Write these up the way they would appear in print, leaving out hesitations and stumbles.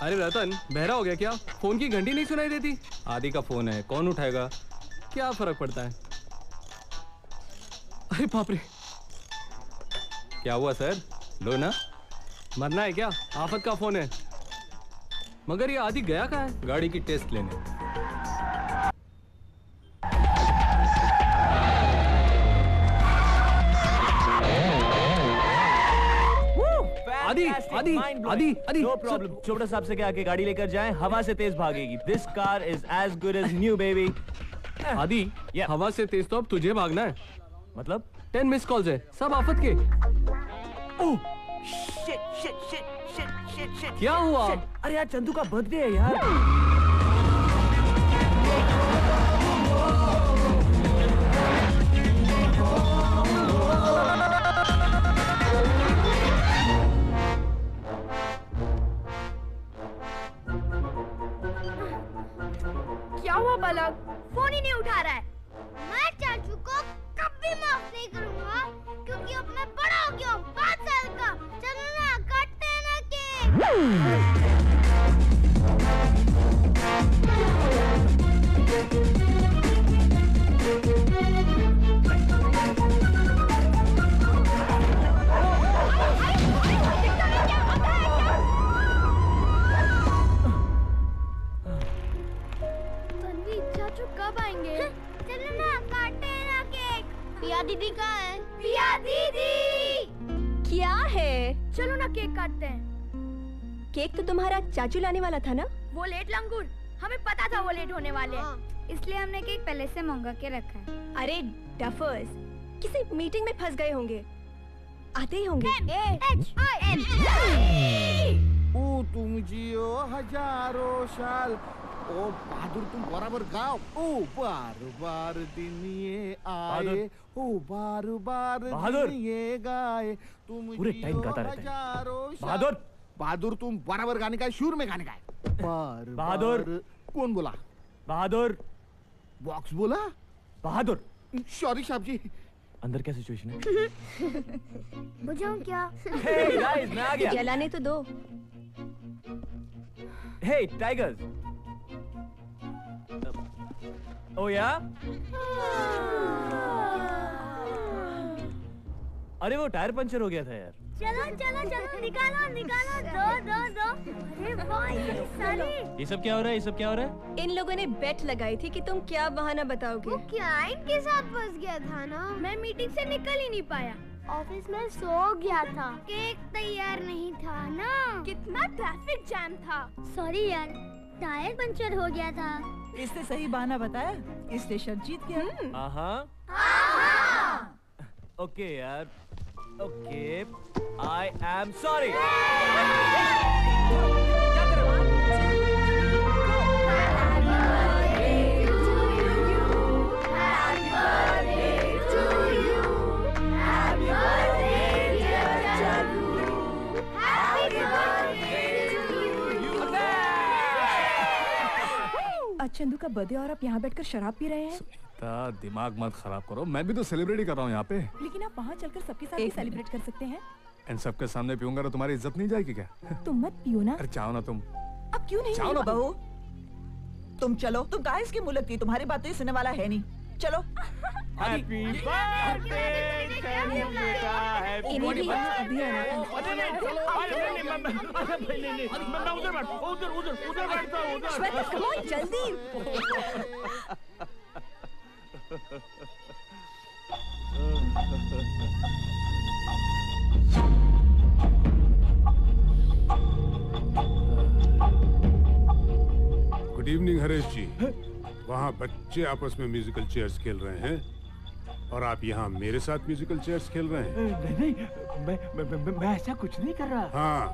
अरे रतन, बहरा हो गया क्या? फोन की घंटी नहीं सुनाई देती? आदि का फोन है, कौन उठाएगा? क्या फर्क पड़ता है? अरे बाप रे, क्या हुआ सर? लो ना, मरना है क्या? आफत का फोन है। मगर ये आदि गया कहाँ है? गाड़ी की टेस्ट लेने। आदि आदि आदि आदि नो प्रॉब्लम। चोपड़ा साहब से क्या आके गाड़ी लेकर जाएं, हवा से तेज भागेगी। This car is as good as new baby. आदि हवा से तेज तो अब तुझे भागना है। मतलब 10 मिस कॉल्स है, सब आफत के। Oh shit shit shit shit shit shit. क्या हुआ? अरे यार चंदू का बर्थडे है यार। क्या हुआ पलक? फोन ही नहीं उठा रहा है। मैं चाचू को कभी माफ नहीं करूंगा, क्योंकि अब मैं बड़ा हो गया हूँ, 5 साल का। चलो ना, काटते हैं ना केक। तन्वी, चाचू कब आएंगे? चलो ना, काटते हैं ना केक। पिया दीदी कहाँ है? पिया दीदी! क्या है? चलो ना, केक काटते हैं। केक तो तुम्हारा चाचू लाने वाला था ना? वो लेट लंगूर, हमें पता था वो लेट होने वाले हैं, इसलिए हमने केक पहले से मंगा के रखा है। अरे डफर्स, किसी मीटिंग में फंस गए होंगे, आते ही होंगे। ओ तुम जियो हजारों साल, ओ बहादुर तुम बराबर गाओ। ओ बार बार दिन ये आए, ओ बार बार बहादुर दिन ये गाए, तुम पूरे टाइम गाता रहता है। बहादुर बहादुर तुम बराबर गाने का है, सुर में गाने का है। बार बहादुर। कौन बोला? बहादुर। बॉक्स बोला? बहादुर सॉरी साहब जी। अंदर क्या सिचुएशन है? बुझाऊं क्या? Hey guys, मैं आ गया। जलाने तो दो। Hey tigers। ओ या? अरे वो टायर पंचर हो गया था यार। चलो चलो चलो, निकालो निकालो, दो। अरे वाह, ये सारे। ये सब क्या हो रहा है? ये सब क्या हो रहा है? इन लोगों ने बेट लगाई थी कि तुम क्या बहाना बताओगे। वो क्लाइंट के साथ फंस गया था ना, मैं मीटिंग से निकल ही नहीं पाया, ऑफिस में सो गया था, केक तैयार नहीं था ना, कितना ट्रैफिक जैम था। सॉरी यार, टायर पंचर हो गया था। इसने सही बहाना बताया, इसलिए शर्त जीत गया। हाँ। ओके यार, ओके, आई एम सॉरी। आज चंदू का बर्थडे और आप यहाँ बैठकर शराब पी रहे हैं। सुनीता, दिमाग मत खराब करो, मैं भी तो सेलिब्रेट ही कर रहा हूँ यहाँ पे। लेकिन आप वहाँ चलकर सबके साथ भी सेलिब्रेट कर सकते हैं। इन सबके सामने पीऊंगा तो तुम्हारी इज्जत नहीं जाएगी क्या? तुम मत पियो ना। अरे चाहो ना तुम। अब क्यों नहीं? चाहो ना बहू, तुम चलो। तुम काहे इसकी मुँह लगती, तुम्हारी बात तो ये सुनने वाला है नहीं। चलो। हैप्पी बर्थडे चंदू बेटा, हैप्पी इन्हें भी अभी आना था। श्वेता, come on, जल्दी। गुड इवनिंग हरीश जी। वहाँ बच्चे आपस में म्यूजिकल चेयर्स खेल रहे हैं और आप यहाँ मेरे साथ म्यूजिकल चेयर्स खेल रहे हैं। नहीं, मैं ऐसा कुछ नहीं कर रहा। हाँ,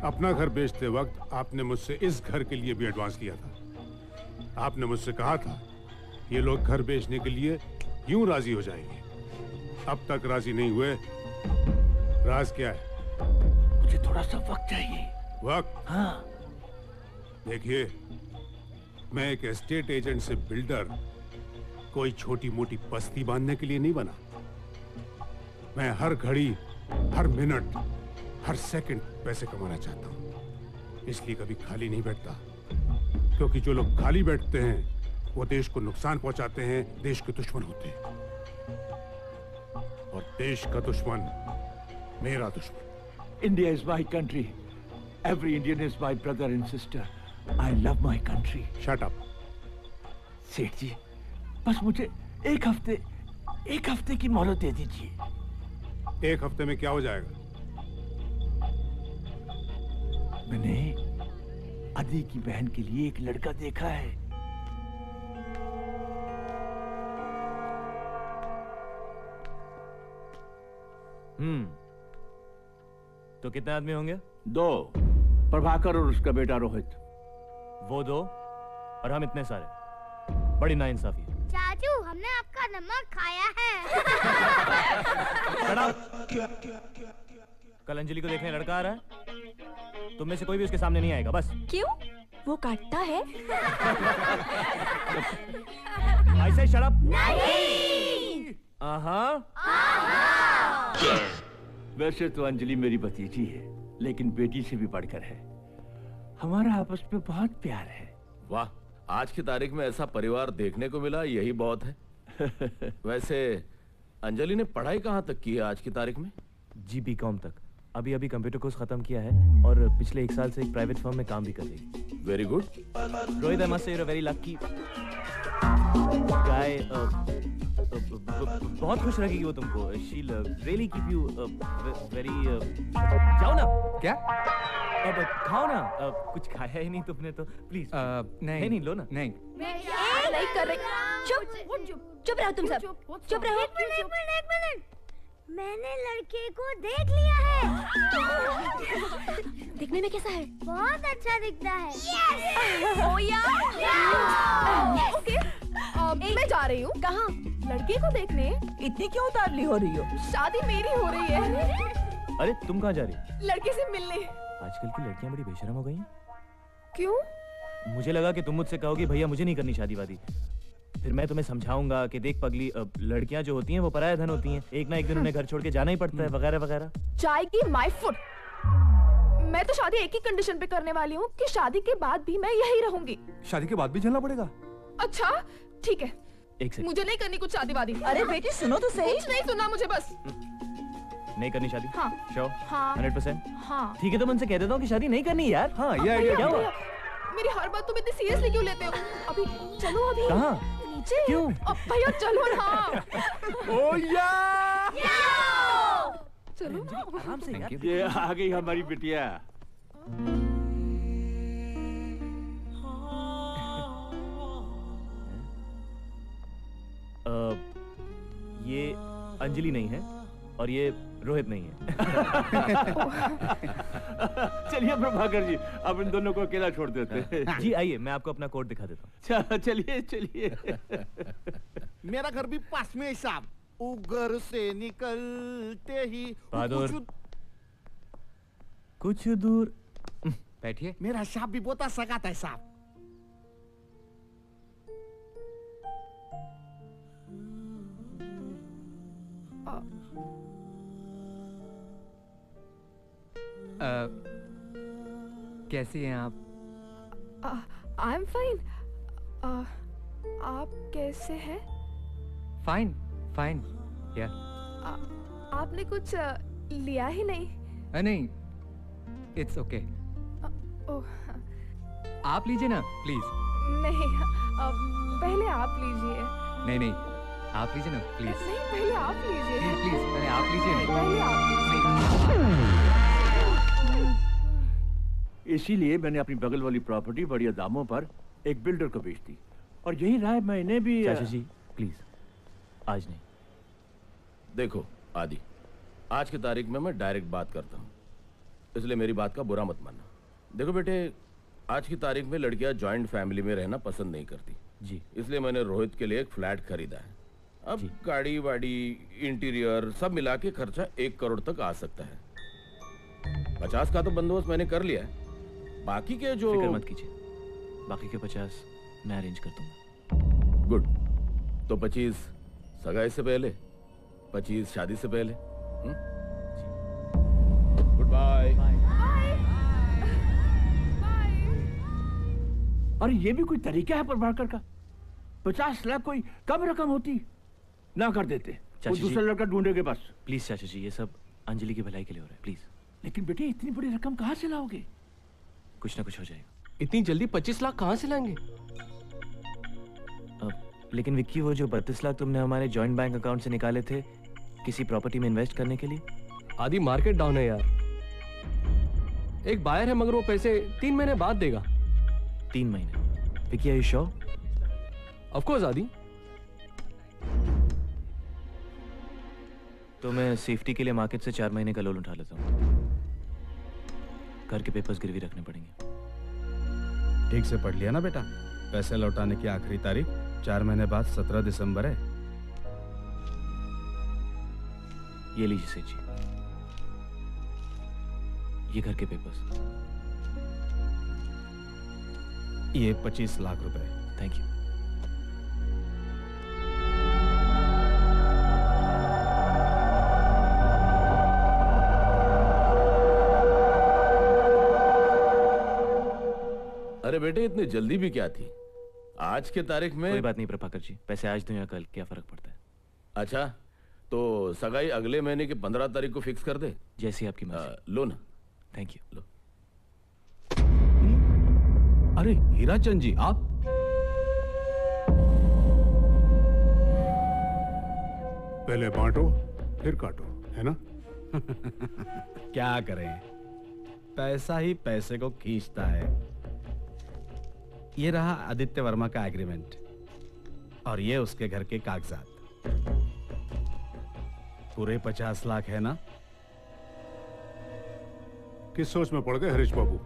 अपना घर बेचते वक्त आपने मुझसे इस घर के लिए भी एडवांस लिया था। आपने मुझसे कहा था ये लोग घर बेचने के लिए यूं राजी हो जाएंगे। अब तक राजी नहीं हुए। राज क्या है? मुझे थोड़ा सा वक्त चाहिए। वक्त? हाँ। देखिए, मैं एक एस्टेट एजेंट से बिल्डर कोई छोटी मोटी बस्ती बांधने के लिए नहीं बना। मैं हर घड़ी, हर मिनट, हर सेकंड पैसे कमाना चाहता हूँ। इसलिए कभी खाली नहीं बैठता, क्योंकि जो लोग खाली बैठते हैं वो देश को नुकसान पहुंचाते हैं, देश के दुश्मन होते हैं। और देश का दुश्मन मेरा दुश्मन। India is my country. Every Indian is my brother and sister. I love my country. Shut up. सेठ जी, बस मुझे एक हफ्ते की मोहलत दे दीजिए। एक हफ्ते में क्या हो जाएगा? मैंने आदि की बहन के लिए एक लड़का देखा है। तो कितने आदमी होंगे? 2, प्रभाकर और उसका बेटा रोहित। वो 2 और हम इतने सारे, बड़ी नाइंसाफी है। चाचू, हमने आपका नमक खाया है। कल अंजलि को देखने लड़का आ रहा है, तुम में से कोई भी उसके सामने नहीं आएगा, बस। क्यों? वो काटता है? ऐसे शराब नहीं। वैसे तो अंजलि मेरी भतीजी है, लेकिन बेटी से भी बढ़कर है। हमारा आपस में बहुत प्यार है। वाह, आज की तारीख में ऐसा परिवार देखने को मिला, यही बहुत है। वैसे अंजलि ने पढ़ाई कहाँ तक की है आज की तारीख में? जी BCom तक। अभी कंप्यूटर कोर्स खत्म किया है और पिछले 1 साल से एक प्राइवेट फर्म में काम भी कर रही है। Very good Rohit, I must say you are very lucky guy. बहुत खुश रखेगी वो तुमको। She will really keep you very. जाओ ना। क्या? अब खाओ ना। कुछ खाया ही नहीं तुमने तो प्लीज। नहीं लो ना। नहीं। नहीं कर रही। चुप रहो तुम सब। चुप रहो। एक मिनट। मैंने लड़के को देख लिया है। दिखने में कैसा है? बहुत अच्छा दिखता है। ओ यार। ओके, मैं जा रही हूँ। कहाँ? लड़के को देखने। इतनी क्यों उतावली हो रही हो? शादी मेरी हो रही है। अरे तुम कहाँ जा रही? लड़के से मिलने। आजकल की लड़कियां बड़ी बेशरम हो गई हैं। क्यों? मुझे लगा कि तुम मुझसे कहोगी भैया मुझे नहीं करनी शादी वादी। फिर मैं तुम्हें समझाऊंगा कि देख पगली, लड़कियां जो होती हैं वो पराया धन होती हैं, एक ना एक दिन उन्हें घर छोड़ के जाना ही पड़ता है, वगैरह वगैरह। चाय की माय फुट। मैं तो शादी एक ही कंडीशन पे करने वाली हूँ कि शादी के बाद भी मैं यही रहूंगी। शादी के बाद भी झेलना पड़ेगा? अच्छा ठीक है, एक सेकंड। मुझे नहीं करनी कुछ शादी वादी। अरे बेटी सुनो तो सही। कुछ नहीं सुनना मुझे बस। नहीं करनी शादी? हाँ। श्योर? हाँ। 100%? हाँ। ठीक है, तो मैं उनसे कह देता हूँ कि शादी नहीं करनी यार। हाँ, ये आइडिया क्या हुआ? मेरी हर बात तुम इतनी सीरियसली क्यों लेते हो? अभी चलो। अभी कहाँ? नीचे। क्यों? भैया चलो ना। ओ यार। चलो आराम से यार। ये आ गई हमारी बिटिया। ये अंजलि नहीं है और ये रोहित नहीं है। चलिए प्रभाकर जी, अब इन दोनों को अकेला छोड़ देते हैं। जी आइए, मैं आपको अपना कोड दिखा देता हूँ। चलिए। मेरा घर भी पास में है साहब। उगर से निकलते ही बहादुर, कुछ दूर बैठिए। मेरा साहब भी बोता सगाता है साहब। कैसी हैं आप? I am fine. आप कैसे हैं? फाइन या आपने कुछ लिया ही नहीं। नहीं, इट्स ओके। ओह आप लीजिए ना प्लीज। नहीं, पहले आप लीजिए। नहीं, आप लीजिए ना प्लीज। नहीं, पहले आप लीजिए। प्लीज पहले आप लीजिए ना। पहले आप लीजिए। इसीलिए मैंने अपनी बगल वाली प्रॉपर्टी बढ़िया दामों पर एक बिल्डर को बेच दी, और यही राय मैंने भी। चाचा जी प्लीज, आज नहीं। देखो आदि, आज की तारीख में मैं डायरेक्ट बात करता हूँ, इसलिए मेरी बात का बुरा मत मानना। देखो बेटे, आज की तारीख में लड़कियां जॉइंट फैमिली में रहना पसंद नहीं करती जी, इसलिए मैंने रोहित के लिए एक फ्लैट खरीदा है। अब जी। गाड़ी वाड़ी इंटीरियर सब मिला के खर्चा 1 करोड़ तक आ सकता है। 50 का तो बंदोबस्त मैंने कर लिया है, बाकी के जो। फिक्र मत कीजिए, बाकी के 50 मैं अरेंज कर दूंगा। गुड। तो 25 सगाई से पहले, 25 शादी से पहले। Good bye. और ये भी कोई तरीका है प्रभाकर का? 50 लाख कोई कम रकम होती ना कर देते, वो दूसरा लड़का ढूंढेगे बस। प्लीज चाचा जी, ये सब अंजलि की भलाई के लिए हो रहा है, प्लीज। लेकिन बेटे इतनी बड़ी रकम कहाँ से लाओगे? कुछ ना कुछ हो जाएगा। इतनी जल्दी 25 लाख कहाँ से लाएंगे? लेकिन विक्की, वो जो 32 लाख तुमने हमारे जॉइंट बैंक अकाउंट से निकाले थे किसी प्रॉपर्टी में इन्वेस्ट करने के लिए। आदि मार्केट डाउन है यार। एक बायर है मगर वो पैसे 3 महीने बाद देगा। 3 महीने? Vicky, are you sure? Of course Aadi. तो मैं सेफ्टी के लिए मार्केट से 4 महीने का लोन उठा लेता हूँ। घर के पेपर्स गिरवी रखने पड़ेंगे। ठीक से पढ़ लिया ना बेटा? पैसे लौटाने की आखिरी तारीख 4 महीने बाद 17 दिसंबर है। ये लीजिए सेठ जी, ये घर के पेपर्स। ये 25 लाख रुपए। Thank you. अरे बेटे, इतनी जल्दी भी क्या थी? आज के तारीख में कोई बात नहीं प्रभाकर जी, पैसे आज दूं या कल, क्या फर्क पड़ता है? अच्छा, तो सगाई अगले महीने की 15 तारीख को फिक्स कर दे। जैसी आपकी मर्जी। लो ना। Thank you. लो। अरे हीराचंद जी, आप? पहले बांटो फिर काटो, है ना? क्या करें, पैसा ही पैसे को खींचता है। ये रहा आदित्य वर्मा का एग्रीमेंट और ये उसके घर के कागजात। पूरे 50 लाख है ना? किस सोच में पड़ गए हरीश बाबू?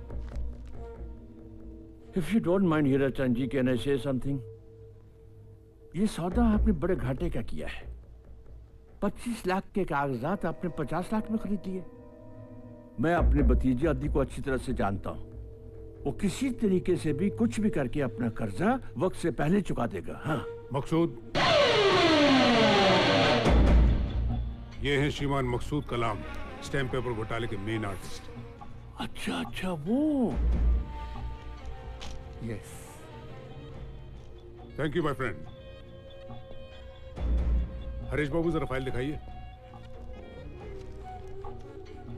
If you don't mind Hirachand ji, can I say something? ये सौदा आपने बड़े घाटे का किया है। 25 लाख के कागजात आपने 50 लाख में खरीद लिए। मैं अपने भतीजे आदि को अच्छी तरह से जानता हूँ। वो किसी तरीके से भी कुछ भी करके अपना कर्जा वक्त से पहले चुका देगा। हाँ मकसूद, ये है श्रीमान मकसूद कलाम, स्टैम्प पेपर घोटाले के मेन आर्टिस्ट। अच्छा अच्छा, वो। Yes, thank you my friend. Harish Babu जरा फाइल दिखाइए।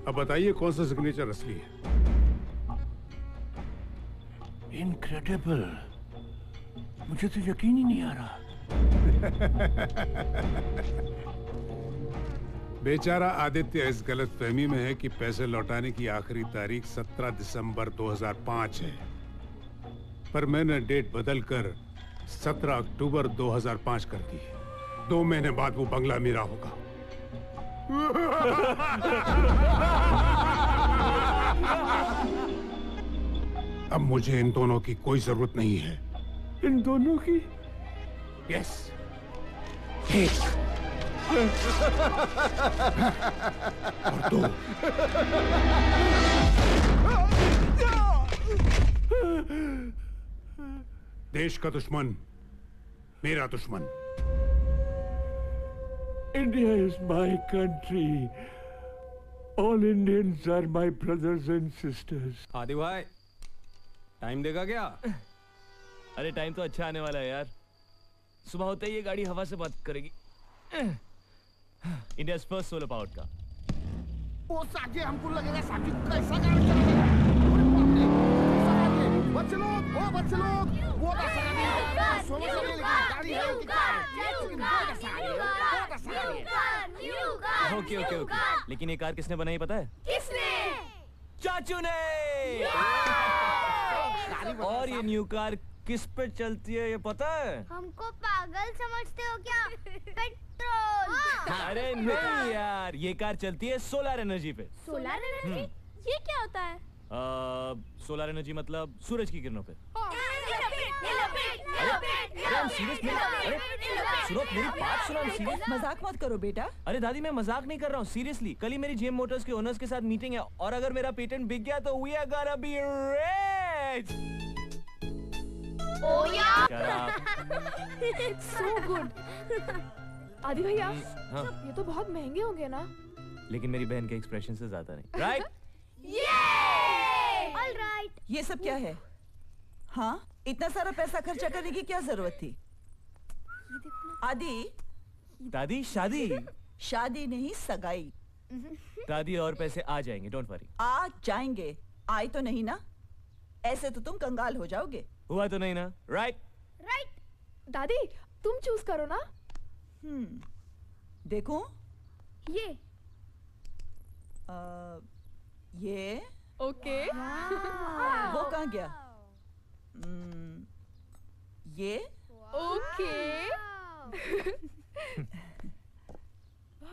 अब बताइए कौन सा सिग्नेचर असली है? इनक्रेडिबल, मुझे तो यकीन ही नहीं आ रहा। बेचारा आदित्य इस गलतफहमी में है कि पैसे लौटाने की आखिरी तारीख 17 दिसंबर 2005 है, पर मैंने डेट बदलकर 17 अक्टूबर 2005 कर दी है। 2 महीने बाद वो बंगला मेरा होगा। अब मुझे इन दोनों की कोई जरूरत नहीं है। इन दोनों की? यस। और 2। देश का दुश्मन मेरा दुश्मन। India is my country. All Indians are my brothers and sisters. आदि भाई, टाइम देगा क्या? अरे टाइम तो अच्छा आने वाला है यार। सुबह होते ही ये गाड़ी हवा से बात करेगी। इंडिया फर्स्ट सोलर पावर्ड का। वो साजे हमको लगेगा साजी कैसा गाड़ी चलाएगा। बच्चे लोग, वो बच्चे लोग, वो कैसा गाड़ी है? सोलर से लेके गाड़ी है कि क्या है? ओके ओके ओके, लेकिन ये कार किसने बनाई पता है? किसने? चाचू ने। और ये न्यू कार किस पे चलती है ये पता है? हमको पागल समझते हो क्या? पेट्रोल। अरे नहीं यार, ये कार चलती है सोलर एनर्जी पे। Solar energy? ये क्या होता है? सोलर एनर्जी मतलब सूरज की किरणों पे। सुनो मेरी बात सुनो, सीरियस मजाक मत करो बेटा। अरे दादी मैं मजाक नहीं कर रहा हूँ, सीरियसली। कल ही मेरी जेम मोटर्स के ओनर्स के साथ मीटिंग है और अगर मेरा पेटेंट बिक गया तो we are gonna be rich. Oh yeah! So good. आदि भैया, हाँ। ये तो बहुत महंगे होंगे ना? लेकिन मेरी बहन के एक्सप्रेशन से ज्यादा नहीं, राइट? Yay! All right. ये सब क्या है? हाँ इतना सारा पैसा खर्चा करने की क्या जरूरत थी? आदि, दादी शादी। शादी नहीं सगाई। दादी और पैसे आ जाएंगे, डोंट वरी। आ जाएंगे, आए तो नहीं ना? ऐसे तो तुम कंगाल हो जाओगे। हुआ तो नहीं ना? Right right. दादी तुम चूज करो ना। देखो ये ये ओके। वो कहाँ गया? ये ओके।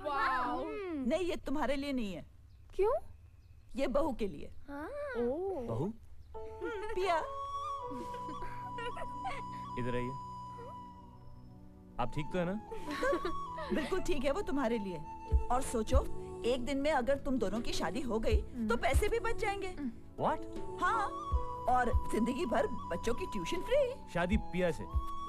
वाओ। नहीं, ये तुम्हारे लिए नहीं है। क्यों? ये बहू के लिए। बहू? पिया, इधर आइए। आप ठीक तो है ना? बिल्कुल ठीक है, वो तुम्हारे लिए। और सोचो, एक दिन में अगर तुम दोनों की शादी हो गई तो पैसे भी बच जाएंगे। What? हाँ, और जिंदगी भर बच्चों की ट्यूशन फ्री। शादी पिया से?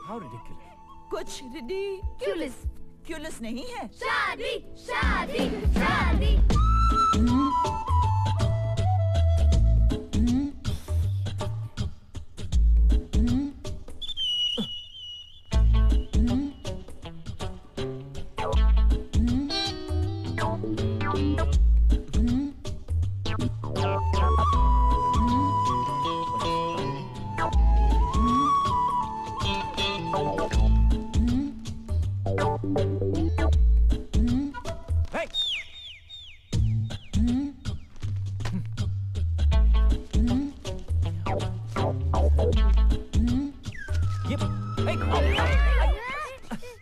How ridiculous. कुछ रिडिक्यूलस नहीं है। शादी शादी शादी।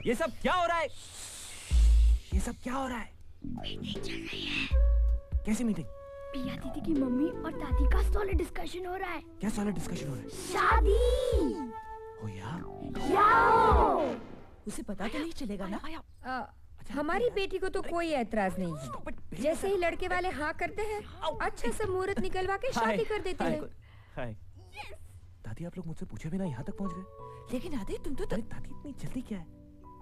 ये सब क्या हो रहा है? ये सब क्या हो रहा है? मीटिंग चल रही है। कैसी मीटिंग? पिया दीदी की मम्मी और दादी का सॉलिड डिस्कशन हो रहा है। क्या सॉलिड डिस्कशन हो रहा है? शादी। ओ यार, उसे पता तो नहीं चलेगा ना? हमारी बेटी को तो कोई ऐतराज नहीं है। जैसे ही लड़के वाले हाँ करते हैं, अच्छा सा मुहूर्त निकलवा के शादी कर देते हैं। हाय। दादी, आप लोग मुझसे पूछे बिना यहाँ तक पहुँच गए। लेकिन आदि, तुम तो दादी, इतनी जल्दी क्या है?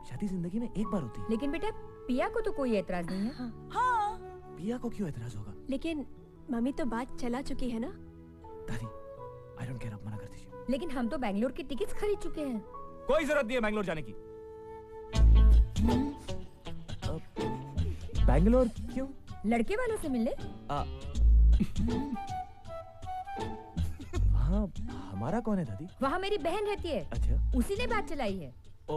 शादी जिंदगी में एक बार होती है। लेकिन बेटा, पिया को तो कोई ऐतराज नहीं है। हाँ। पिया को क्यों ऐतराज होगा? लेकिन मम्मी तो बात चला चुकी है ना। दादी, आई डोंट केयर, आप मना कर दीजिए। लेकिन हम तो बैंगलोर की टिकट्स खरीद चुके हैं। कोई जरूरत नहीं है बैंगलोर जाने की। बैंगलोर क्यों? लड़के वालों से मिलने। हाँ, हमारा कौन है दादी? वहाँ मेरी बहन रहती है। अच्छा। उसी ने बात चलाई है।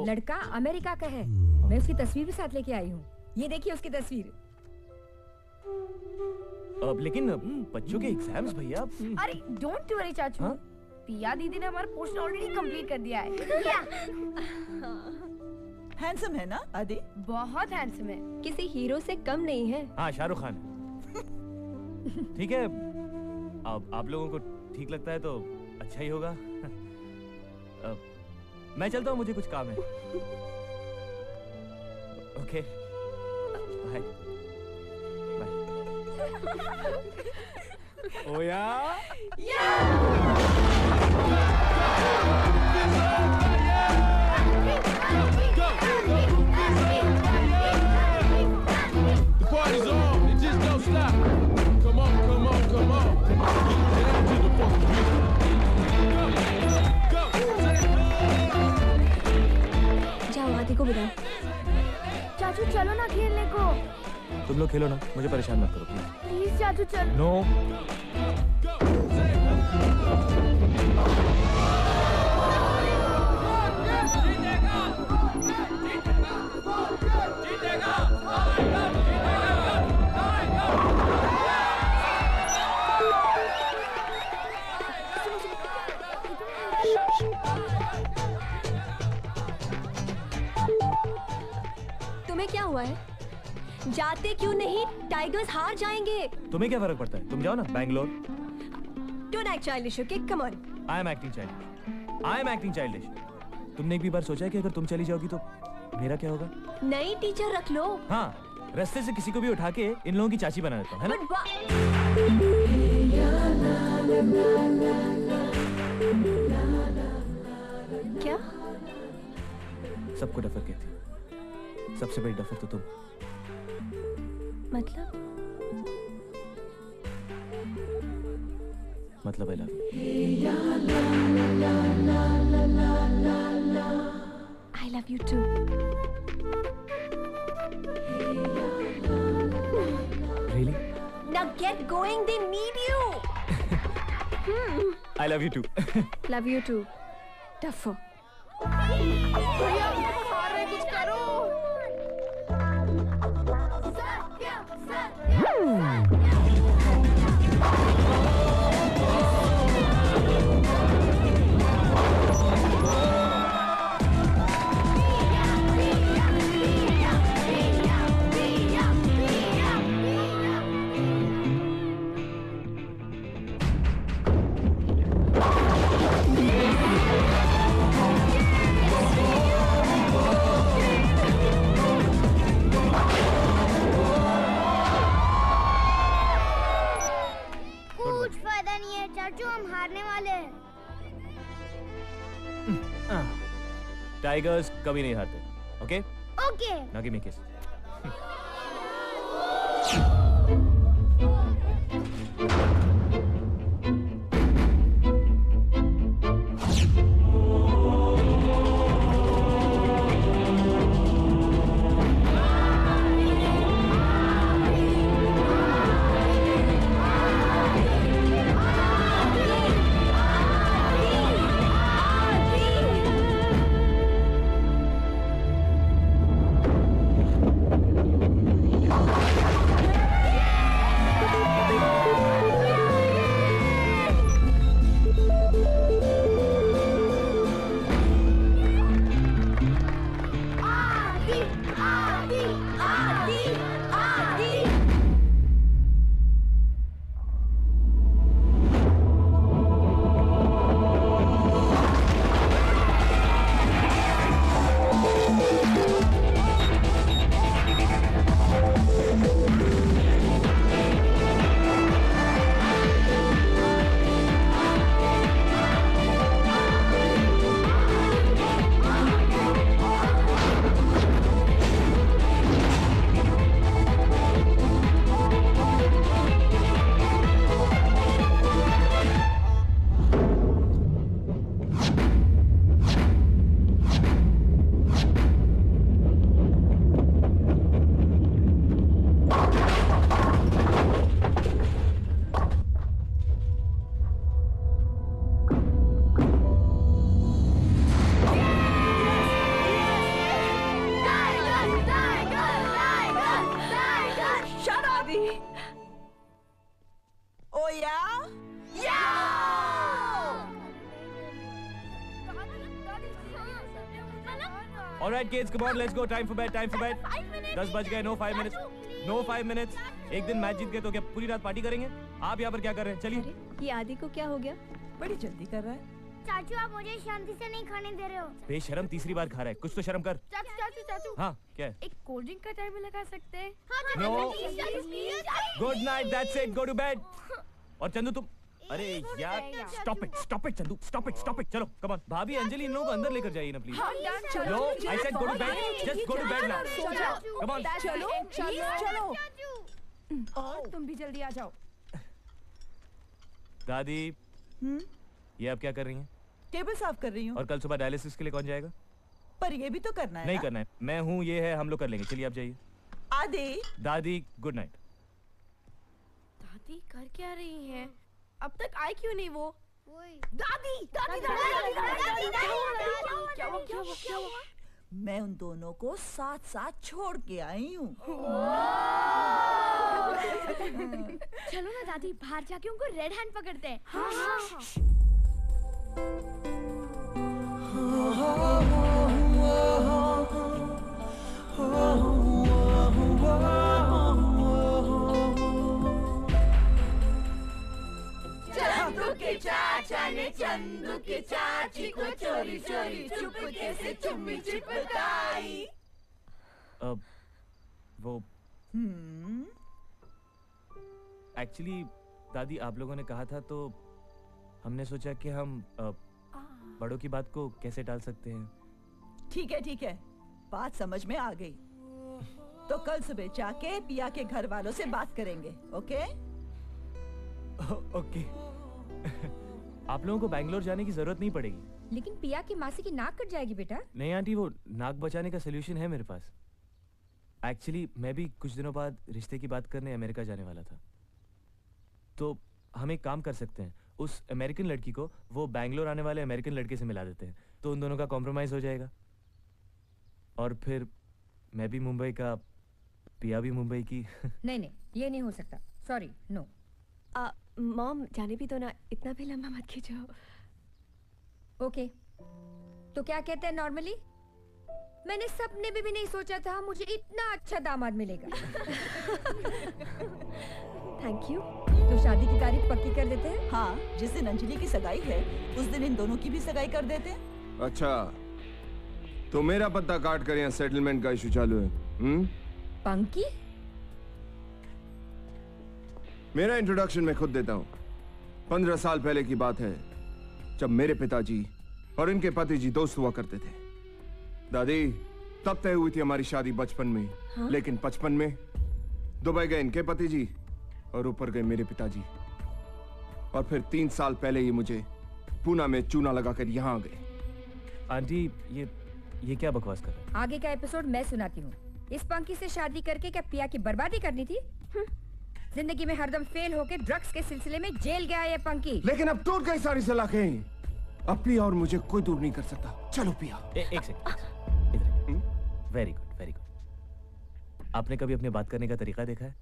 लड़का अमेरिका का है। मैं उसकी तस्वीर भी साथ लेके आई हूँ। ये देखिए उसकी तस्वीर। लेकिन बच्चों के एग्जाम्स भैया। अरे डोंट वरी चाचू। हाँ? पिया दीदी ने हमारा पोर्शन ऑलरेडी कंप्लीट कर दिया है। हैंडसम है ना आदि? बहुत हैंडसम है, किसी हीरो से कम नहीं है। हाँ, शाहरुख खान। ठीक है, अब आप लोगों को ठीक लगता है तो अच्छा ही होगा। मैं चलता हूँ, मुझे कुछ काम है। Okay, bye bye. ओ यार, The party's on, it just don't stop. Come on, come on, come on. Get out to the funky music. Go, जाओ, आदि को बुलाओ। चाचू चलो ना खेलने को। तुम लोग खेलो ना, मुझे परेशान मत करो प्लीज चाचू चलो। नो। तुम्हें क्या हुआ है? जाते क्यों नहीं? टाइगर्स हार जाएंगे। तुम्हें क्या फर्क पड़ता है? तुम जाओ ना Bangalore. Don't act childish, okay? Come on. I am acting childish. I am acting childish. तुमने एक भी बार सोचा है कि अगर तुम चली जाओगी तो मेरा क्या होगा? नई टीचर रख लो। हाँ, रास्ते से किसी को भी उठा के इन लोगों की चाची बना देता हूँ, है ना? क्या? सबको डफर कहती है। सबसे बड़ी डफर तो तुम। मतलब आई love you. I love you too. Really? Now get going. They need you. I love you too. Love you too. Tougher. कुछ करो। कुछ फायदा नहीं है चाचू, हम हारने वाले हैं। टाइगर्स कभी नहीं हारते। Okay? Okay. Now give me a kiss. Oh yeah? Yeah! All right, kids, come on, let's go. Time for bed. Time for bed. 10 बज गए. No 5 minutes. No 5 minutes. एक दिन मैच जीत गए तो क्या पूरी रात पार्टी करेंगे? आप यहाँ पर क्या कर रहे हैं? चलिए. ये आदि को क्या हो गया? बड़ी जल्दी कर रहा है. चाचू आप मुझे शांति से नहीं खाने दे रहे हो। बेशरम तीसरी बार खा रहा है. कुछ तो शर्म कर. चाचू हाँ, क्या है? एक कोल्ड ड्रिंक का टाइम लगा सकते हैं? No. Good night. That's it. Go to bed. और चंदू तुम अरे यार stop it Chandu stop it चलो कम ऑन भाभी अंजलि इन लोगों को अंदर लेकर जाइए ना please no I said go to bed just go to bed now come on चलो और तुम भी जल्दी आ जाओ। दादी ये आप क्या कर रही हैं? टेबल साफ कर रही हूँ। और कल सुबह डायलिसिस के लिए कौन जाएगा? पर ये भी तो करना है। नहीं करना है, मैं हूँ, ये है, हम लोग कर लेंगे। चलिए आप जाइए। आदि दादी गुड नाइट। दादी कर क्या रही हैं? अब तक आई क्यों नहीं वो? दादी दादी क्या हुआ? मैं उन दोनों को साथ साथ छोड़ के आई हूँ। चलो ना दादी बाहर जाके उनको रेड हैंड पकड़ते हैं। हाँ। चंदू के चाचा ने चंदू की चाची को चोरी चोरी चुपके से चुम्मी चिपकाई। वो एक्चुअली दादी आप लोगों ने कहा था तो हमने सोचा कि हम बड़ों की बात को कैसे टाल सकते हैं। ठीक है बात समझ में आ गई। तो कल सुबह जाके पिया के घर वालों से बात करेंगे। ओके ओके आप लोगों को बैंगलोर जाने की जरूरत नहीं पड़ेगी। लेकिन पिया की मासी की नाक कट जाएगी बेटा। नहीं आंटी, वो नाक बचाने का सोल्यूशन है मेरे पास। एक्चुअली मैं भी कुछ दिनों बाद रिश्ते की बात करने अमेरिका जाने वाला था, तो हम एक काम कर सकते हैं, उस अमेरिकन लड़की को वो बैंगलोर आने वाले अमेरिकन लड़के से मिला देते हैं, तो उन दोनों का कॉम्प्रोमाइज हो जाएगा। और फिर मैं भी मुंबई का, पिया भी मुंबई की। नहीं नहीं, ये नहीं हो सकता, सॉरी, नो। मॉम जाने भी दो ना, इतना भी लंबा मत खींचो। ओके, तो क्या कहते हैं नॉर्मली? मैंने सपने में भी नहीं सोचा था मुझे इतना अच्छा दामाद मिलेगा। Thank you. तो शादी की तारीख पक्की कर देते हैं? हाँ, जिस दिन अंजलि की सगाई है उस दिन इन दोनों की भी सगाई कर देते हैं। अच्छा, तो मेरा पत्ता काट कर यहाँ सेटलमेंट का इशू चालू है। पंकी? मेरा इंट्रोडक्शन मैं खुद देता हूँ। 15 साल पहले की बात है, जब मेरे पिताजी और इनके पति जी दोस्त हुआ करते थे। दादी, तब तय हुई थी हमारी शादी बचपन में। हाँ? लेकिन 55 में दुबई गए इनके पति जी और ऊपर गए मेरे पिताजी। और फिर 3 साल पहले ये मुझे पूना में चूना लगाकर यहाँ आ गए। आंटी, ये क्या बकवास कर रहे हैं? आगे का एपिसोड मैं सुनाती हूँ। इस पंकी से शादी करके क्या पिया की बर्बादी करनी थी? जिंदगी में हरदम फेल होके ड्रग्स के सिलसिले में जेल गया ये पंकी। लेकिन अब टूट गई सारी सलाखें। अब पिया और मुझे कोई दूर नहीं कर सकता। चलो पिया। एक second. Very good, very good. आपने कभी अपने बात करने का तरीका देखा है?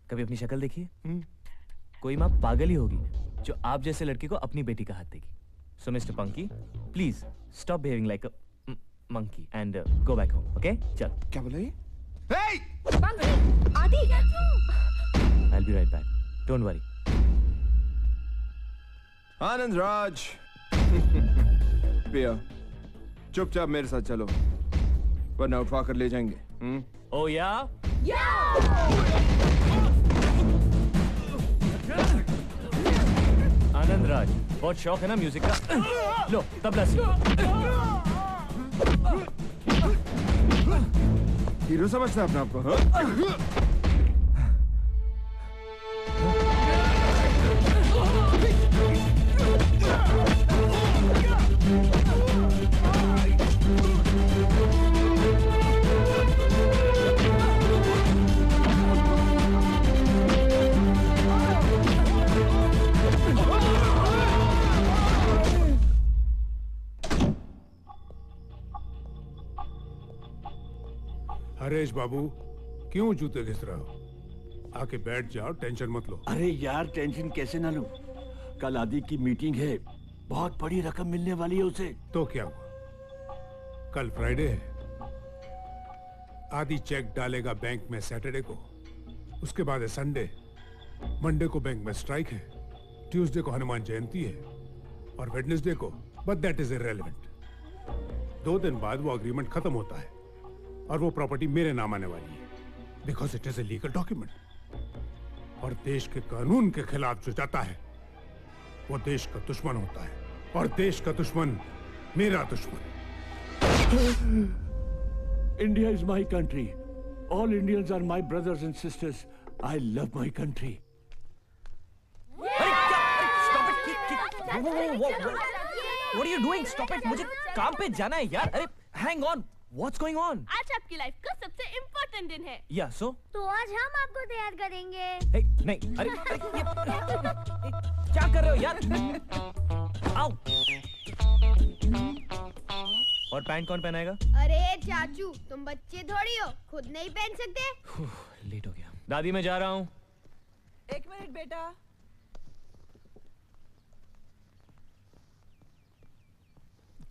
कभी अपनी शक्ल देखी है? कोई माँ पागल ही होगी जो आप जैसे लड़के को अपनी बेटी का हाथ देगी। So mister Panki, please stop behaving like a monkey and go back home, okay? चल। क्या बोला ये? Hey! पंकी, आदि! I'll be right back. Don't worry. Anand Raj. पिया, चुपचाप मेरे साथ चलो, वरना उठवा कर ले जाएंगे। Oh yeah? आनंद राज, बहुत शौक है ना म्यूजिक का? लो, तबला सीखो। हीरो समझता है अपने आप को? हरेश बाबू, क्यों जूते घिस रहे हो? आके बैठ जाओ, टेंशन मत लो। अरे यार, टेंशन कैसे ना लूं? कल आदि की मीटिंग है, बहुत बड़ी रकम मिलने वाली है उसे। तो क्या हुआ? कल फ्राइडे है। आदि चेक डालेगा बैंक में सैटरडे को, उसके बाद है संडे। मंडे को बैंक में स्ट्राइक है, ट्यूसडे को हनुमान जयंती है और वेडनेसडे को, बट दैट इज इररिलेवेंट। 2 दिन बाद वो अग्रीमेंट खत्म होता है और वो प्रॉपर्टी मेरे नाम आने वाली है, because it is a legal document. और देश के कानून के खिलाफ जो जाता है वो देश का दुश्मन होता है, और देश का दुश्मन मेरा दुश्मन। India is my country. All Indians are my brothers and sisters. I love my country. What are you doing? Stop it! मुझे काम पे जाना है यार। अरे hang on, what's going on? आज आपकी लाइफ का सबसे इम्पोर्टेंट दिन है। Yeah, so? तो आज हम आपको तैयार करेंगे। Hey, नहीं, अरे क्या कर रहे हो यार? आओ। और पैंट कौन पहनाएगा? अरे चाचू, तुम बच्चे थोड़ी हो, खुद नहीं पहन सकते? लेट हो गया। दादी, मैं जा रहा हूँ। 1 मिनट बेटा।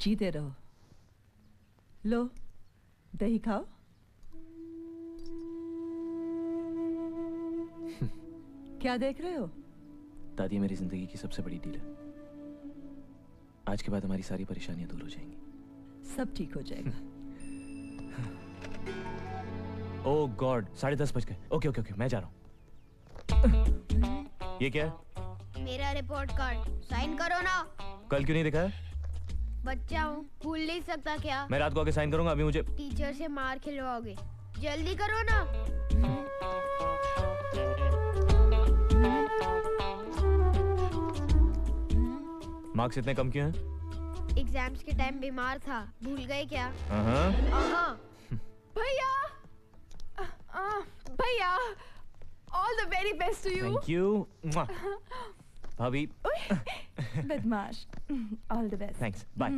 जीते रहो। लो, दही खाओ। क्या देख रहे हो? दादी, मेरी जिंदगी की सबसे बड़ी डील है। आज के बाद हमारी सारी परेशानियां दूर हो जाएंगी। सब ठीक हो जाएगा। ओह गॉड, 10:30 बज गए। ओके ओके ओके, मैं जा रहा हूँ। ये क्या है? मेरा रिपोर्ट कार्ड, साइन करो ना। कल क्यों नहीं दिखाया? बच्चा हूँ, भूल नहीं सकता क्या? मैं रात को आके साइन करूंगा, अभी मुझे टीचर से मार खिलवाओगे। जल्दी करो ना। मार्क्स इतने कम क्यों हैं? एग्जाम्स के टाइम बीमार था, भूल गए क्या? भैया, भैया, all the very best to you. Thank you भाभी। बदमाश, all the best. Thanks, bye.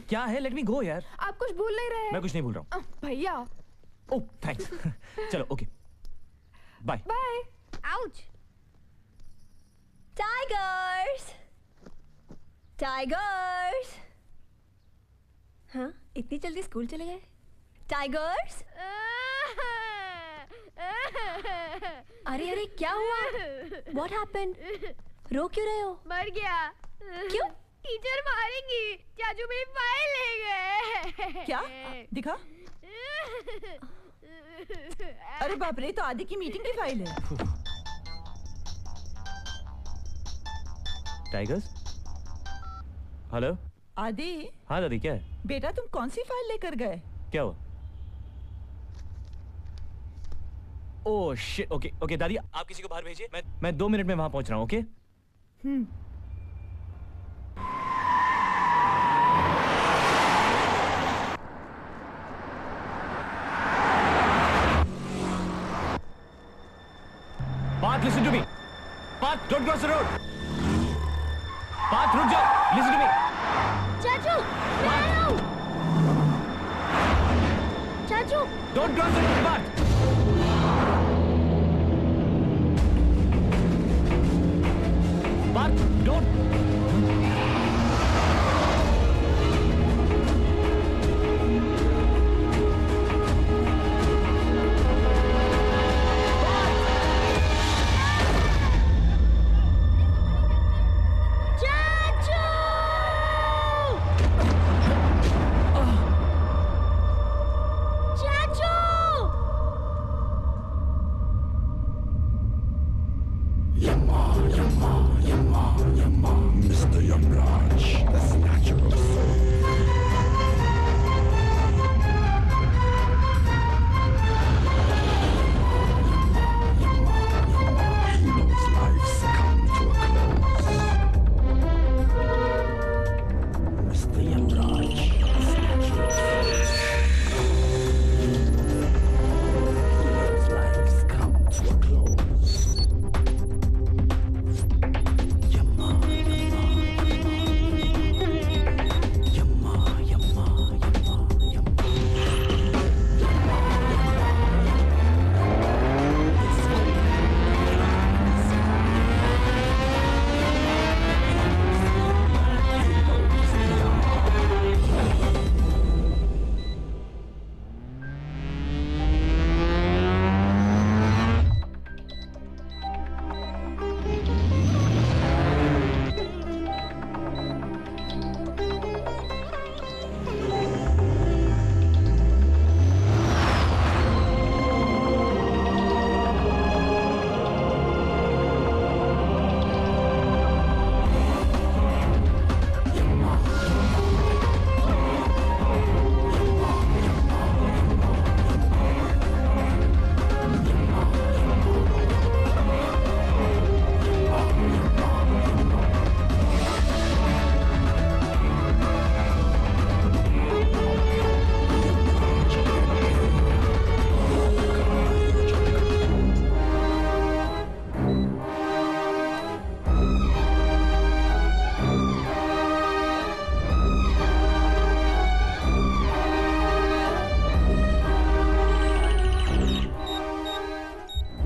क्या है? लेट मी गो यार। आप कुछ भूल नहीं रहे? मैं कुछ नहीं भूल रहा हूँ। भैया। Oh thanks. चलो okay, bye bye. Ouch. Tigers, tigers. हाँ, इतनी जल्दी स्कूल चले गए? टाइगर्स। अरे अरे क्या हुआ? What happened? रो क्यों रहे हो? मर गया। क्यों? टीचर मारेंगी। चाचू मेरी फाइल ले गए। क्या? दिखा। अरे बाप रे, तो आदि की मीटिंग की फाइल है। टाइगर्स। हेलो आदि। हाँ दादी, क्या है? बेटा तुम कौन सी फाइल लेकर गए? क्या हुआ? ओह शिट, ओके ओके दादी, आप किसी को बाहर भेजिए, मैं 2 मिनट में वहां पहुंच रहा हूँ। Okay? Parth, listen to me. Parth, don't cross the road. Parth, रुक जाओ. Listen to me. चाचू, मैं आया हूँ। चाचू। Don't cross the road, Parth. Parth, don't.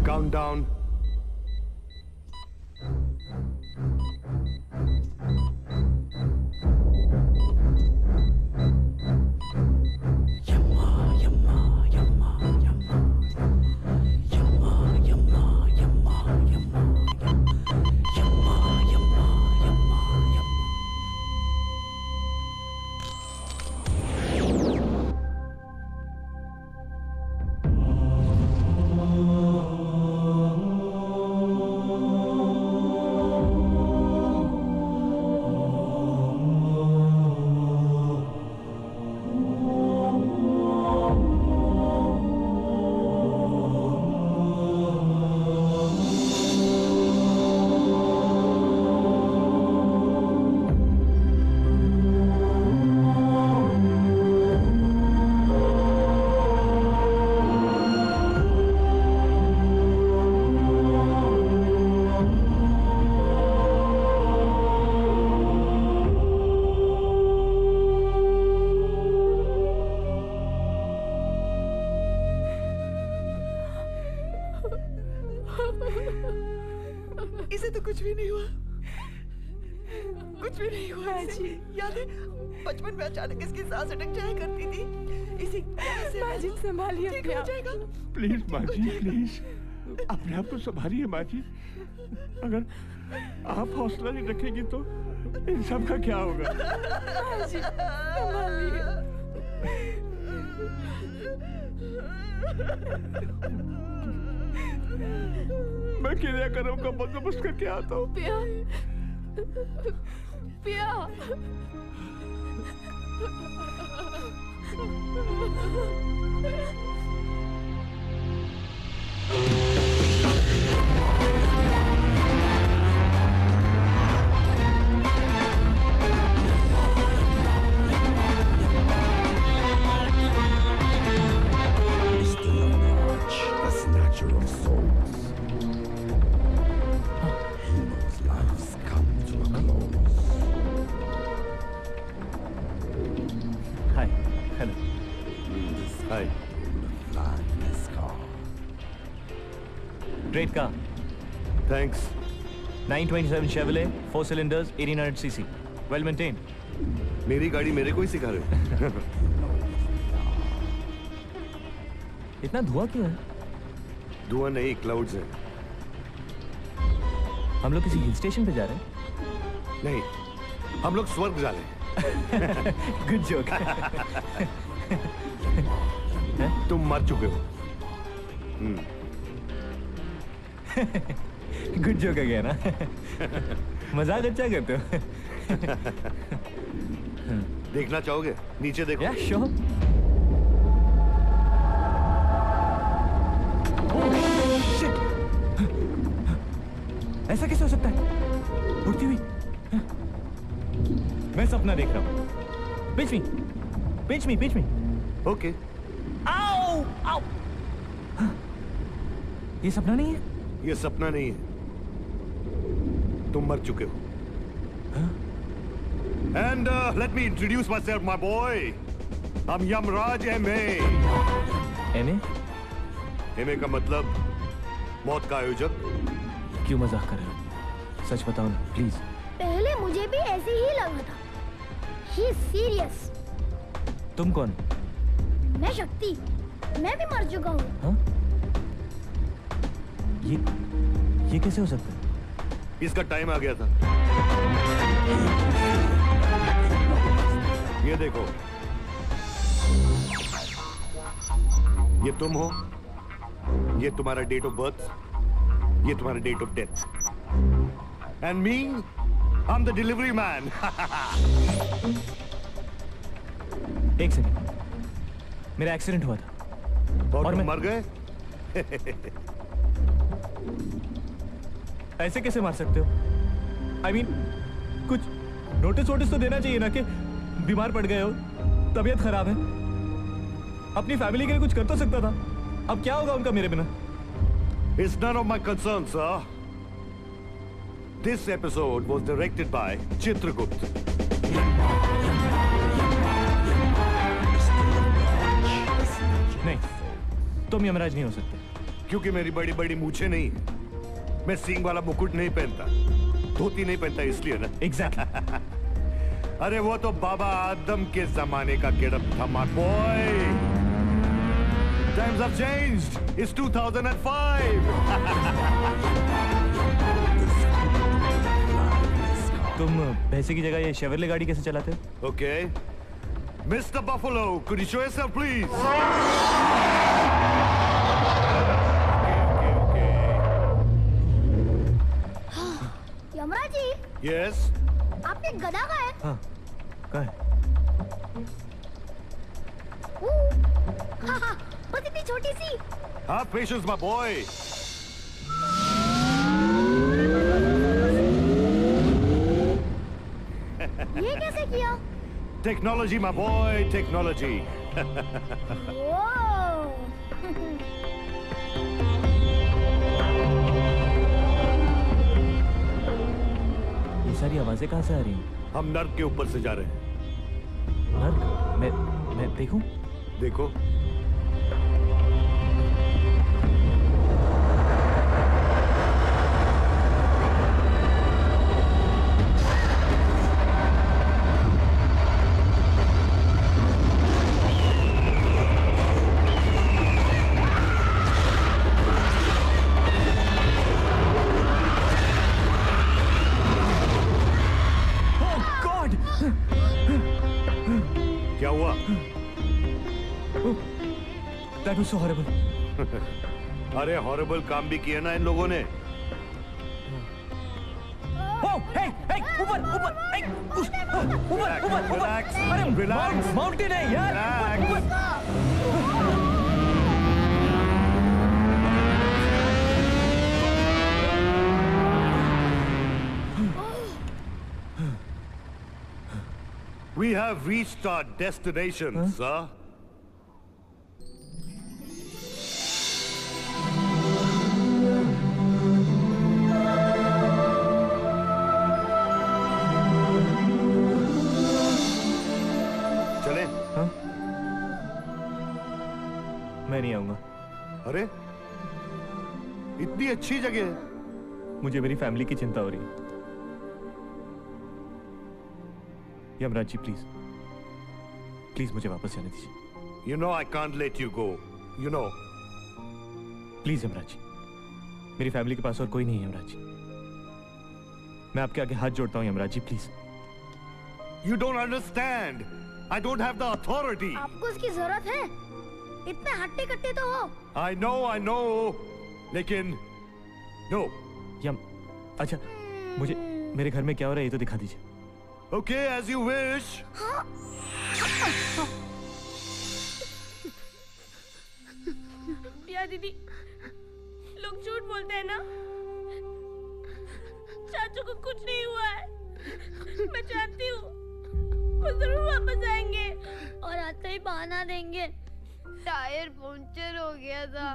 Countdown. इसे तो कुछ भी नहीं हुआ, कुछ भी नहीं हुआ इसे। याद है बचपन में अचानक इसकी सांस अटक जाया करती थी, इसी माँ जी संभालिए, ठीक हो जाएगा। प्लीज माँ जी, प्लीज अपने आप को संभालिए माँ जी। अगर आप हौसला नहीं रखेंगी तो इन सब का क्या होगा? माँ जी संभालिए। मैं क्रियाक्रम का बंदोबस्त करके आता हूँ। पिया, पिया। The snatcher of souls. He knows life's come to a close. Hi. Hello. Hi. Flying this car. Great car. Thanks. 927 Chevrolet, 4 cylinders, 1800 cc. Well maintained. मेरी गाड़ी मेरे को ही सिखा रहे हो? इतना धुआं क्यों है? धुआं नहीं, क्लाउड्स हैं। हम लोग किसी हिल स्टेशन पे जा रहे हैं? नहीं, हम लोग स्वर्ग जा रहे हैं। Good joke. तुम मर चुके हो। गुड जोक है ना? मजाक अच्छा करते हो। देखना चाहोगे? नीचे देखो। या श्योर। ऐसा कैसे हो सकता है? उड़ती हुई? मैं सपना देख रहा हूँ। Pinch me. ओके। आओ, आओ। ये सपना नहीं है? ये सपना नहीं है। तुम मर चुके हो। And let me introduce myself, my boy. I'm Yamraj M.A. M.A. M.A. का मतलब मौत का आयोजक। क्यों मजाक कर रहे हो? सच बताओ ना, प्लीज। पहले मुझे भी ऐसे ही लगा था। He is serious. तुम कौन? मैं शक्ति। मैं भी मर चुका हूँ। हाँ? ये कैसे हो सकता है? इसका टाइम आ गया था। ये देखो, ये तुम हो, ये तुम्हारा डेट ऑफ बर्थ, ये तुम्हारा date of death. And me, I am the delivery man. एक सेकंड, मेरा एक्सीडेंट हुआ था और मैं मर गए। ऐसे कैसे मार सकते हो? I mean, कुछ नोटिस तो देना चाहिए ना कि बीमार पड़ गए हो, तबीयत खराब है। अपनी फैमिली के लिए कुछ कर तो सकता था। अब क्या होगा उनका मेरे बिना? It's none of my concern, sir. This episode was directed by Chitragupta. नहीं, तुम यमराज नहीं हो सकते। क्योंकि मेरी बड़ी बड़ी मूछें नहीं है। मैं सींग वाला मुकुट नहीं पहनता, धोती नहीं पहनता, इसलिए ना। Exactly. अरे वो तो बाबा आदम के जमाने का गेटअप था, my boy. Times have changed. It's 2005. तुम पैसे की जगह ये शेवरले गाड़ी कैसे चलाते हो? Okay. Mr. Buffalo, could you show yourself, please? Yamraj ji. Yes. आपने गदा का है? हाँ, कहाँ है? हाँ, बस इतनी छोटी सी। Have patience, my boy. ये कैसे किया? Technology, my boy, technology. ये सारी आवाजें कहाँ से आ रही हैं? हम नर्क के ऊपर से जा रहे हैं। नर्क? मैं देखूं? देखो। That was so horrible. अरे हॉरिबल काम भी किया ना इन लोगों ने। Oh, hey, hey, ऊपर, ऊपर, hey, ऊपर, relax, अरे relax, माउंटेन है यार। We have reached our destination, sir. चले? हाँ? मैं नहीं आऊंगा। अरे इतनी अच्छी जगह है। मुझे मेरी फैमिली की चिंता हो रही है। यमराज जी प्लीज प्लीज मुझे वापस जाने दीजिए। You know I can't let you go. You know. Please Yamraj ji, मेरी फैमिली के पास और कोई नहीं है यमराज जी। मैं आपके आगे हाथ जोड़ता हूँ Yamraj ji please. You don't understand. I don't have the authority. आपको उसकी जरूरत है? इतने हट्टे कट्टे तो हो। I know. लेकिन no. अच्छा, मुझे मेरे घर में क्या हो रहा है ये तो दिखा दीजिए। Okay, as you wish. पिया दीदी, लोग झूठ बोलते हैं ना। चाचू को कुछ नहीं हुआ है। मैं जानती हूँ, वो जरूर वापस आएंगे और आते ही बहाना देंगे। टायर पंक्चर हो गया था।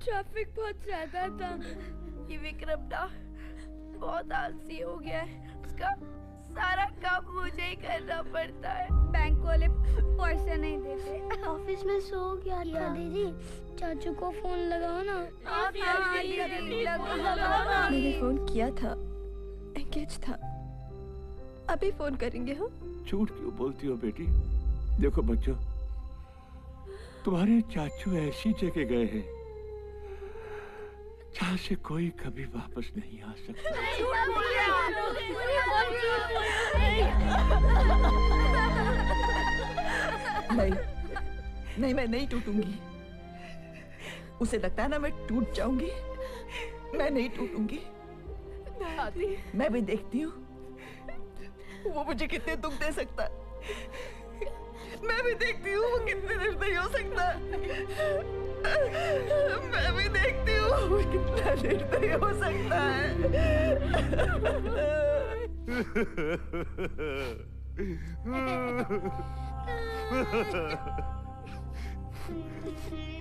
ट्रैफिक बहुत ज्यादा था। ये विक्रम ना बहुत आलसी हो गया है। उसका सारा काम मुझे ही करना पड़ता है। बैंक वाले पैसे नहीं देते। ऑफिस में सो गया था। दीदी चाचू को फोन लगाओ ना। मैंने फोन किया था, एंगेज था। अभी फोन करेंगे हम। झूठ क्यों बोलती हो बेटी? देखो बच्चों, तुम्हारे चाचू ऐसी जगह गए हैं जहाँ से कोई कभी वापस नहीं आ सकता। नहीं, मैं नहीं टूटूंगी। उसे लगता है ना मैं टूट जाऊंगी। मैं नहीं टूटूंगी। मैं भी देखती हूँ वो मुझे कितने दुख दे सकता है। मैं भी देखती हूँ वो कितने निर्दयी हो सकता है। मैं भी देखती हूँ वो कितना निर्दयी हो सकता है।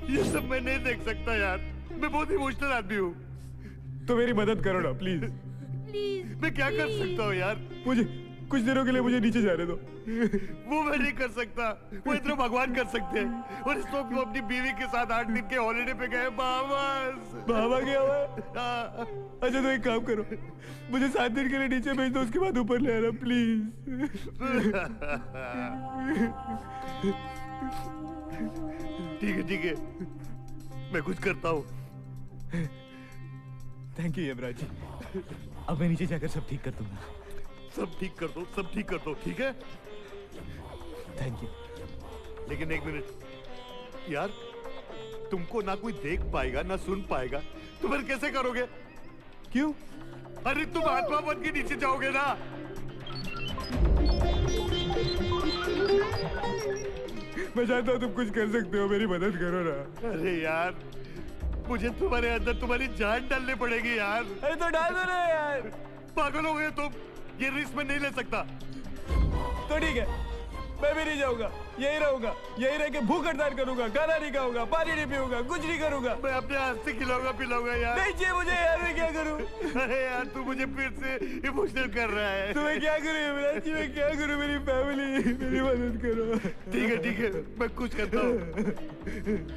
ये सब मैं नहीं देख सकता यार। मैं बहुत इमोशनल आदमी हूँ। तो मेरी मदद करो ना प्लीज। मैं क्या कर सकता हूँ यार? मुझे कुछ दिनों के लिए मुझे नीचे जाने दो। वो मैं नहीं कर सकता। वो इतना भगवान कर सकते हैं। और इस वक्त वो अपनी बीवी के साथ 8 दिन के हॉलिडे पे गए बाबा गया हुआ है। अच्छा तो एक काम करो, मुझे 7 दिन के लिए नीचे भेज दो, उसके बाद ऊपर ले आना प्लीज। ठीक है मैं कुछ करता हूँ। Thank you Yamraj ji. अब मैं नीचे जाकर सब ठीक कर दूंगा। सब ठीक कर दो, ठीक है? Thank you. लेकिन एक मिनट यार, तुमको ना कोई देख पाएगा ना सुन पाएगा, तो फिर कैसे करोगे? क्यों? अरे तुम आत्मा बन के नीचे जाओगे ना। मैं जानता हूँ तुम कुछ कर सकते हो, मेरी मदद करो ना। अरे यार, मुझे तुम्हारे अंदर तुम्हारी जान डालनी पड़ेगी यार। अरे तो डाल दो ना यार। पागल हो गए तुम? ये रिस्क में नहीं ले सकता। तो ठीक है, मैं भी नहीं जाऊंगा, यही रहूंगा। यही रह के भूख हड़ताल करूंगा, खाना नहीं खाऊंगा, पानी नहीं पीऊंगा, कुछ नहीं करूंगा। मैं अपने हाथ से खिलाऊंगा पिलाऊंगा यार। नहीं चाहिए मुझे यार, मैं क्या करूं? अरे यार तू मुझे फिर से इमोशनल कर रहा है। तो मैं क्या करूं यमराज जी, मैं क्या करूं? मेरी फैमिली, मेरी मदद करो। ठीक है मैं कुछ करता हूँ।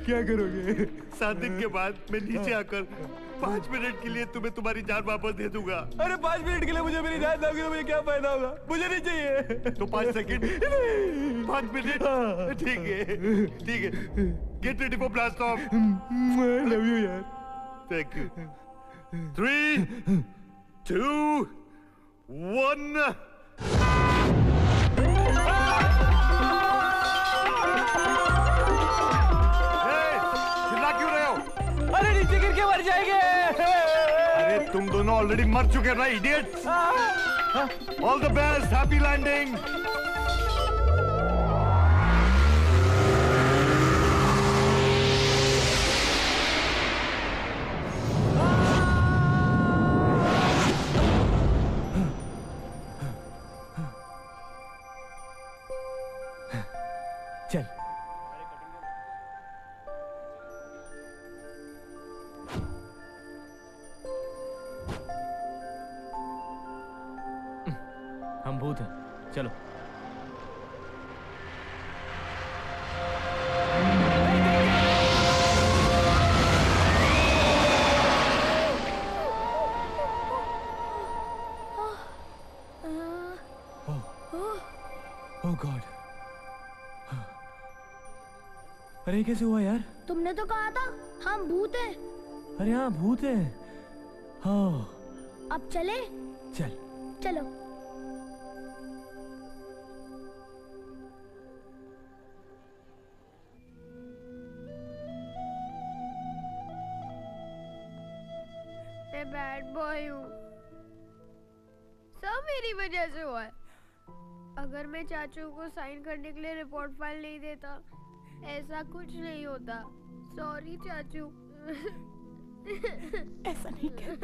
क्या करोगे? 7 दिन के बाद मैं नीचे आकर 5 मिनट के लिए तुम्हें तुम्हारी जान वापस दे दूंगा। अरे 5 मिनट के लिए मुझे मेरी जान दोगे तो मुझे क्या फायदा होगा? मुझे नहीं चाहिए। तो 5 सेकंड, 5 मिनट। ठीक है get ready for blast off. I love you यार। Thank you. 3 2 1 तुम दोनों ऑलरेडी मर चुके ना idiots. All the best, happy landing. चल। हम भूत हैं, चलो। ओह गॉड, अरे कैसे हुआ यार? तुमने तो कहा था हम भूत हैं। अरे हाँ भूत हैं। हाँ अब चले? चल। चलो। मैं बैड बॉय हूँ, सब मेरी वजह से हुआ है। अगर मैं चाचू को साइन करने के लिए रिपोर्ट फाइल नहीं देता, ऐसा कुछ नहीं होता। सॉरी चाचू। ऐसा नहीं कर।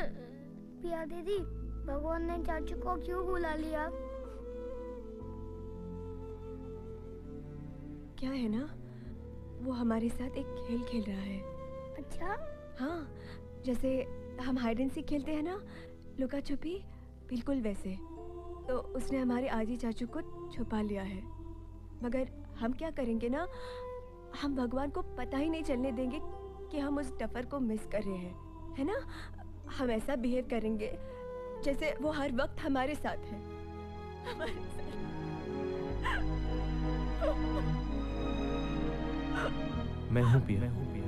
पिया दीदी, भगवान ने चाचू को क्यों बुला लिया? क्या है ना, वो हमारे साथ एक खेल खेल रहा है। अच्छा? हाँ, जैसे हम हाइड एंड सीक खेलते हैं ना, लुका छुपी, बिल्कुल वैसे। तो उसने हमारे आजी चाचू को छुपा लिया है। मगर हम क्या करेंगे ना, हम भगवान को पता ही नहीं चलने देंगे कि हम उस डफर को मिस कर रहे हैं, है ना? हम ऐसा बिहेव करेंगे जैसे वो हर वक्त हमारे साथ है। हमारे साथ। मैं हूँ पिया, मैं हूँ पिया।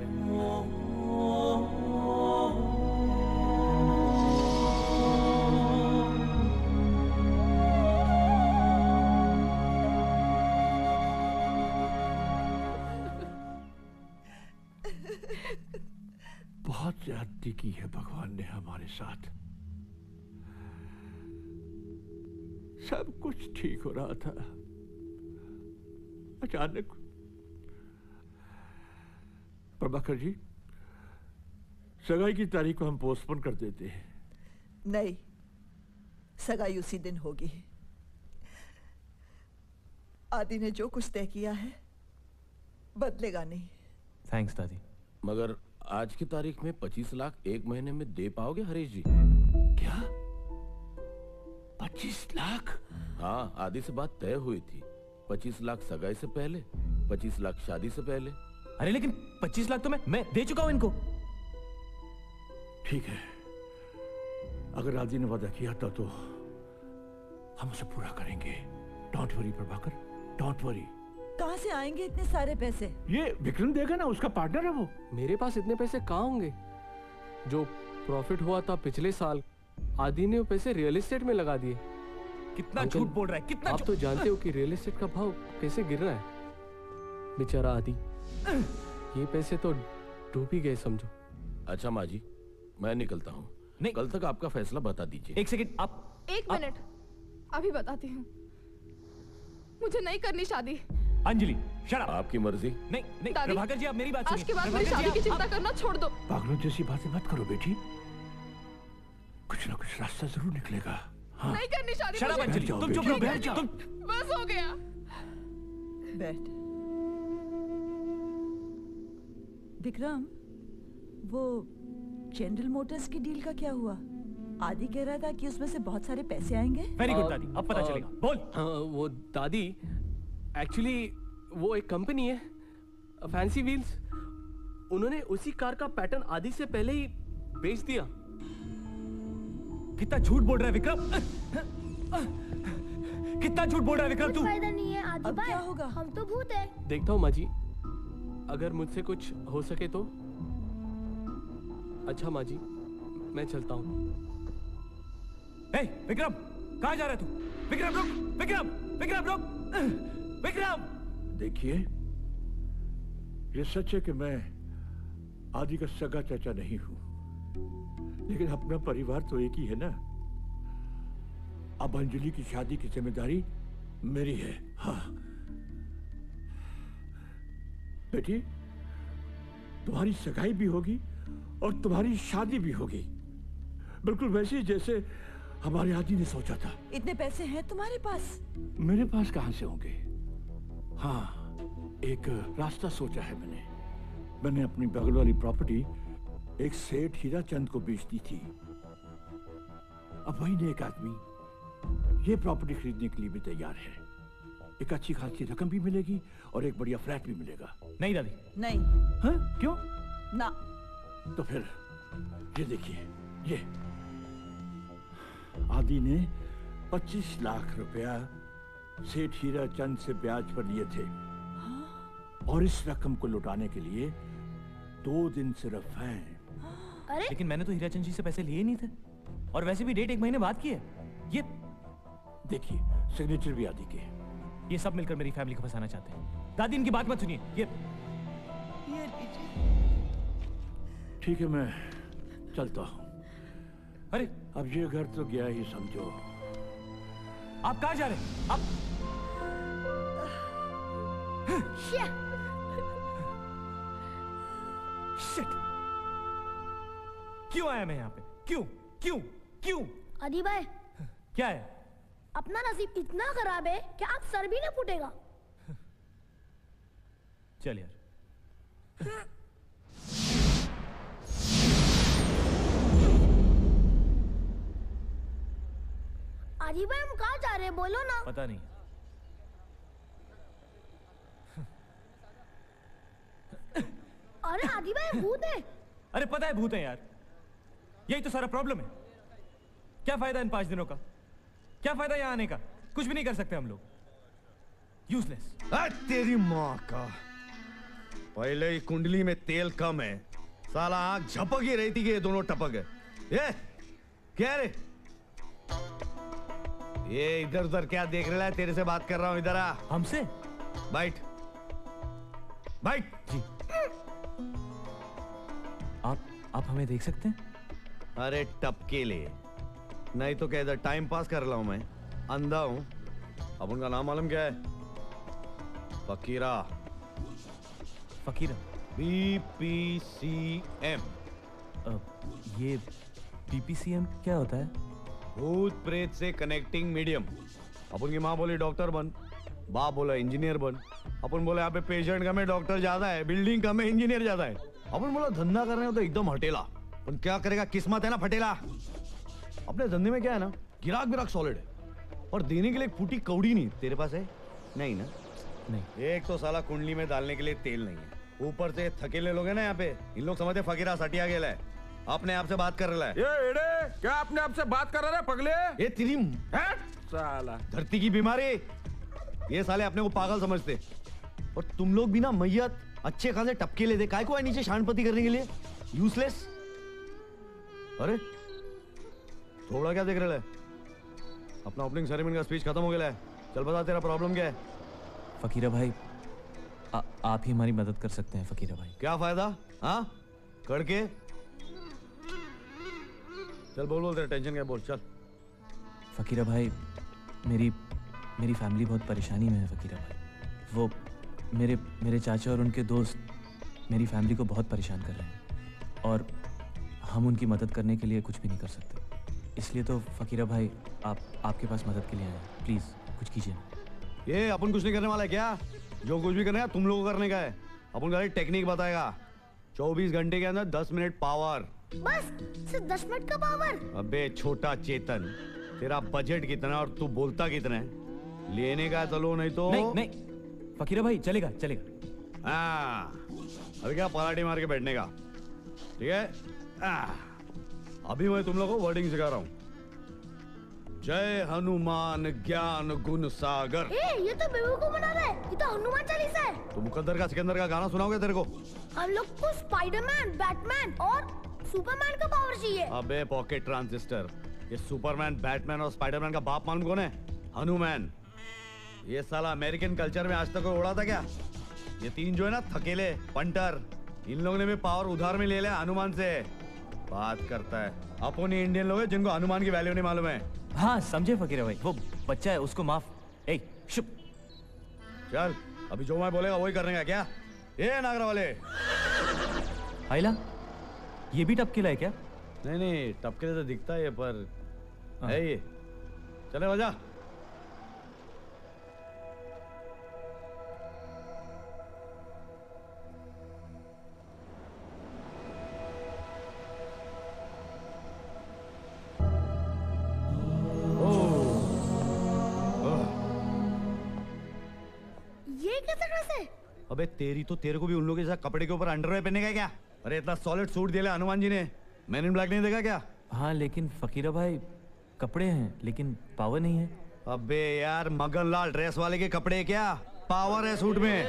बहुत ज्यादती की है भगवान ने हमारे साथ। सब कुछ ठीक हो रहा था, अचानक। प्रभाकर जी, सगाई की तारीख को हम पोस्टपोन कर देते हैं। नहीं, सगाई उसी दिन होगी। आदि ने जो कुछ तय किया है बदलेगा नहीं। थैंक्स दादी। मगर आज की तारीख में 25 लाख एक महीने में दे पाओगे हरीश जी? क्या 25 लाख? हाँ, आदि से बात तय हुई थी। 25 लाख सगाई से पहले, 25 लाख शादी से पहले। अरे लेकिन 25 लाख तो मैं दे चुका हूं इनको। ठीक है, अगर आदि ने वादा किया था तो हम उसे पूरा करेंगे। Don't worry Prabhakar, don't worry. कहाँ से आएंगे इतने सारे पैसे? ये विक्रम देगा ना, उसका पार्टनर है वो। मेरे पास इतने पैसे कहाँ होंगे? जो प्रॉफिट हुआ था पिछले साल, आदि ने वो पैसे रियल एस्टेट में लगा दिए। कितना झूठ बोल रहा है, कितना आप तो जानते हो कि रियल एस्टेट का भाव कैसे गिर रहा है। बेचारा आदि, ये पैसे तो डूब ही गए समझो। अच्छा माँ जी, मैं निकलता हूँ। नहीं, कल तक आपका फैसला बता दीजिए। एक सेकंड, आप एक मिनट, अभी बताती हूँ। मुझे नहीं करनी शादी। Anjali, shut up. आपकी मर्जी। नहीं नहीं प्रभाकर जी, आप मेरी बात सुनिए। आज के बाद मेरी शादी की चिंता करना छोड़ दो। पागलों जैसी बातें मत करो बेटी, कुछ ना कुछ रास्ता जरूर निकलेगा। हाँ। नहीं करनी शादी। शट अप अंजलि, तुम चुप रहो, बैठ जाओ। बस हो गया। बैठ। विक्रम, वो जनरल मोटर्स की डील का क्या हुआ? आदि कह रहा था कि उसमें से बहुत सारे पैसे आएंगे। वेरी गुड दादी, अब पता चलेगा। बोल। वो दादी, एक्चुअली वो एक कंपनी है, फैंसी व्हील्स। उन्होंने उसी कार का पैटर्न आदि से पहले ही बेच दिया। कितना झूठ बोल रहा है विक्रम, कितना झूठ बोल रहा है विक्रम तू। फायदा नहीं है आदि भाई, क्या होगा? हम तो भूत हैं। देखता हूँ माँ जी, अगर मुझसे कुछ हो सके तो। अच्छा माँ जी, मैं चलता हूँ। विक्रम, कहाँ जा रहा है तू? विक्रम रुक, विक्रम, विक्रम रुक, विक्रम। देखिए, ये सच है कि मैं आदि का सगा चाचा नहीं हूं, लेकिन अपना परिवार तो एक ही है ना। अब अंजलि की शादी की जिम्मेदारी मेरी है। हाँ बेटी, तुम्हारी सगाई भी होगी और तुम्हारी शादी भी होगी, बिल्कुल वैसे जैसे हमारे आदि ने सोचा था। इतने पैसे हैं तुम्हारे पास? मेरे पास कहां से होंगे? हाँ, एक रास्ता सोचा है मैंने अपनी बगल वाली प्रॉपर्टी एक सेठ हीरा चंद को बेच दी थी। अब वही एक आदमी ये प्रॉपर्टी खरीदने के लिए भी तैयार है। एक अच्छी खासी रकम भी मिलेगी और एक बढ़िया फ्लैट भी मिलेगा। नहीं दादी, नहीं। हाँ? क्यों? ना। तो फिर ये देखिए, ये आदि ने 25 लाख रुपया सेठ हीरा चंद से ब्याज पर लिए थे। और इस रकम को लौटाने के लिए 2 दिन सिर्फ हैं। अरे? लेकिन मैंने तो हीराचंद जी से पैसे लिए नहीं थे, और वैसे भी डेट 1 महीने बाद की है। ये देखिए, सिग्नेचर भी आदि के। ये सब मिलकर मेरी फैमिली को फंसाना चाहते हैं। दादी, इनकी बात मत सुनिए। ये ठीक है, मैं चलता हूँ। अरे अब ये घर तो गया ही समझो। आप कहाँ जा रहे हैं? आप शिट! क्यों आया मैं यहाँ पे? क्यों क्यों क्यों? आदि भाई, क्या है? अपना नसीब इतना खराब है कि आज सर भी न फूटेगा। चल यार। आदि भाई, हम कहाँ जा रहे हैं? बोलो ना। पता नहीं। अरे आदि भाई, भूत है। अरे पता है भूत है यार, यही तो सारा प्रॉब्लम है। क्या फायदा इन 5 दिनों का? क्या फायदा यहाँ आने का? कुछ भी नहीं कर सकते हम लोग। यूजलेस। तेरी माँ का, पहले ही कुंडली में तेल कम है, साला आंख झपक ही रही थी कि ये दोनों टपक है। ये क्या रे? ये इधर उधर क्या देख रहा है? तेरे से बात कर रहा हूँ, इधर आ। हमसे? बैठ बैठ। जी। आप हमें देख सकते हैं? अरे टपके ले, नहीं तो क्या इधर टाइम पास कर रहा हूं मैं? अंधा हूं। अब उनका नाम मालूम क्या है? फकीरा। फकीरा? BPCM। ये BPCM क्या होता है? भूत प्रेत से कनेक्टिंग मीडियम। अपन की माँ बोली डॉक्टर बन, बाप बोला इंजीनियर बन। अपन बोले यहाँ पे पेशेंट कम है, डॉक्टर ज्यादा है, बिल्डिंग कम है, इंजीनियर ज्यादा है। अपन बोला धंधा कर रहे हो तो एकदम हटेला, पर क्या करेगा, किस्मत है ना फटेला। अपने धंधे में क्या है ना, गिराक सॉलिड है, और देने के लिए फूटी कौड़ी नहीं। तेरे पास है? नहीं ना? नहीं। एक तो साला कुंडली में डालने के लिए तेल नहीं है, ऊपर से थकेले लोग हैं ना यहाँ पे, इन लोग समझते फकीरा सटिया गेला है, अपने आप से बात कर रहा है। ये एड़े, क्या अपने आप से बात कर रहा है पगले? ये तेरी साला धरती की बीमारी। ये साले अपने को पागल समझते, और तुम लोग भी ना मैयत अच्छे खासे टपके लेते। काय को है नीचे शानपति करने के लिए? यूजलेस। अरे थोड़ा क्या देख रहा है? अपना ओपनिंग सेरेमनी का स्पीच खत्म हो गया है, चल बता तेरा प्रॉब्लम क्या है? फकीरा भाई, आप ही हमारी मदद कर सकते हैं फकीरा भाई। क्या फायदा? हाँ करके चल बोल तेरा टेंशन क्या, बोल चल। फकीरा भाई, मेरी फैमिली बहुत परेशानी में है फकीरा भाई। वो मेरे चाचा और उनके दोस्त मेरी फैमिली को बहुत परेशान कर रहे हैं, और हम उनकी मदद करने के लिए कुछ भी नहीं कर सकते। इसलिए तो फकीरा भाई, आपके पास मदद के लिए आए हैं। प्लीज कुछ कीजिए। ये अपन कुछ नहीं करने वाला है क्या? जो कुछ भी करना है तुम लोगों को करने का है। अपन का टेक्निक बताएगा। 24 घंटे के अंदर 10 मिनट पावर। बस सिर्फ 10 मिनट का पावर? अबे छोटा चेतन, तेरा बजट कितना और तू बोलता कितना है? लेने का चलो, नहीं तो नहीं फकीरा भाई, चलेगा। हाँ, अभी क्या पराठी मार के बैठने का, ठीक है? अभी मैं तुम लोगों को वर्डिंग सिखा रहा हूँ। जय हनुमान ज्ञान गुण सागर। ये तो बेवकूफ बना रहा है, ये तो हनुमान चालीसा है। तो मुकद्दर का सिकंदर का गाना सुनाओगे तेरे को? हम लोग को स्पाइडरमैन, बैटमैन और सुपरमैन का पावर चाहिए। अबे पॉकेट ट्रांजिस्टर, ये सुपरमैन, बैटमैन और स्पाइडरमैन का बाप मालूम कौन है? हनुमान। ये साला अमेरिकन कल्चर में आज तक कोई उड़ा था क्या? ये 3 जो है ना, थकेले पंटर, इन लोगों ने भी पावर उधार में ले लिया हनुमान से। बात करता है। अपन ही इंडियन लोग हैं जिनको हनुमान की वैल्यू नहीं मालूम है। हाँ समझे फकीर भाई, वो बच्चा है, उसको माफ। ए शुभ। चल अभी जो मैं बोलेगा वही करने का क्या? ये नागरा वाले। आइला ये भी टपकेला है क्या? नहीं टपकेले तो दिखता है पर है ये। चले बजा। ये कैसा ड्रेस है? अबे तेरी तो तेरे को भी उन लोगों के साथ कपड़े के ऊपर अंडरवेयर पहनने का क्या? अरे इतना सॉलिड सूट दिया हनुमान जी ने, मैन इन ब्लैक नहीं देखा क्या? हाँ लेकिन फकीरा भाई कपड़े हैं लेकिन पावर नहीं है। अबे यार मगन लाल ड्रेस वाले के कपड़े क्या पावर है सूट में?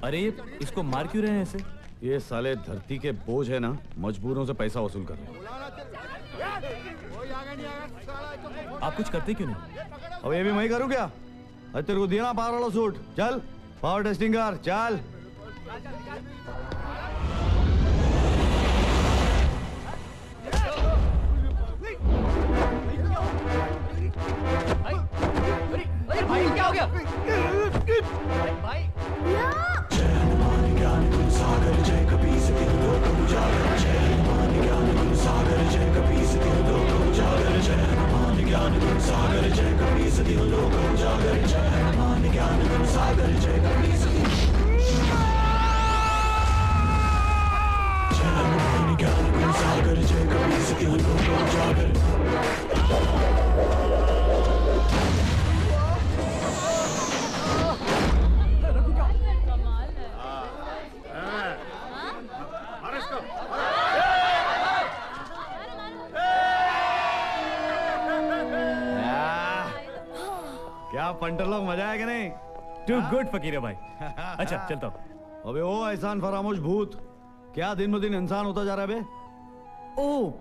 अरे इसको मार क्यों रहे हैं ऐसे? ये साले धरती के बोझ है ना, मजबूरों से पैसा वसूल कर रहे हैं। आप कुछ करते क्यों नहीं? अब ये भी मैं ही करूं क्या? अरे तेरे को दिया ना पावर वाला सूट, चल पावर टेस्टिंग कर चल। भाई क्या हो गया? क्या पंटर लोग मजा आया कि नहीं? टू गुड फकीर भाई। अच्छा चलता हूँ। अबे ओ एहसान फरामोश भूत, क्या दिन ब दिन इंसान होता जा रहा है बे? ओ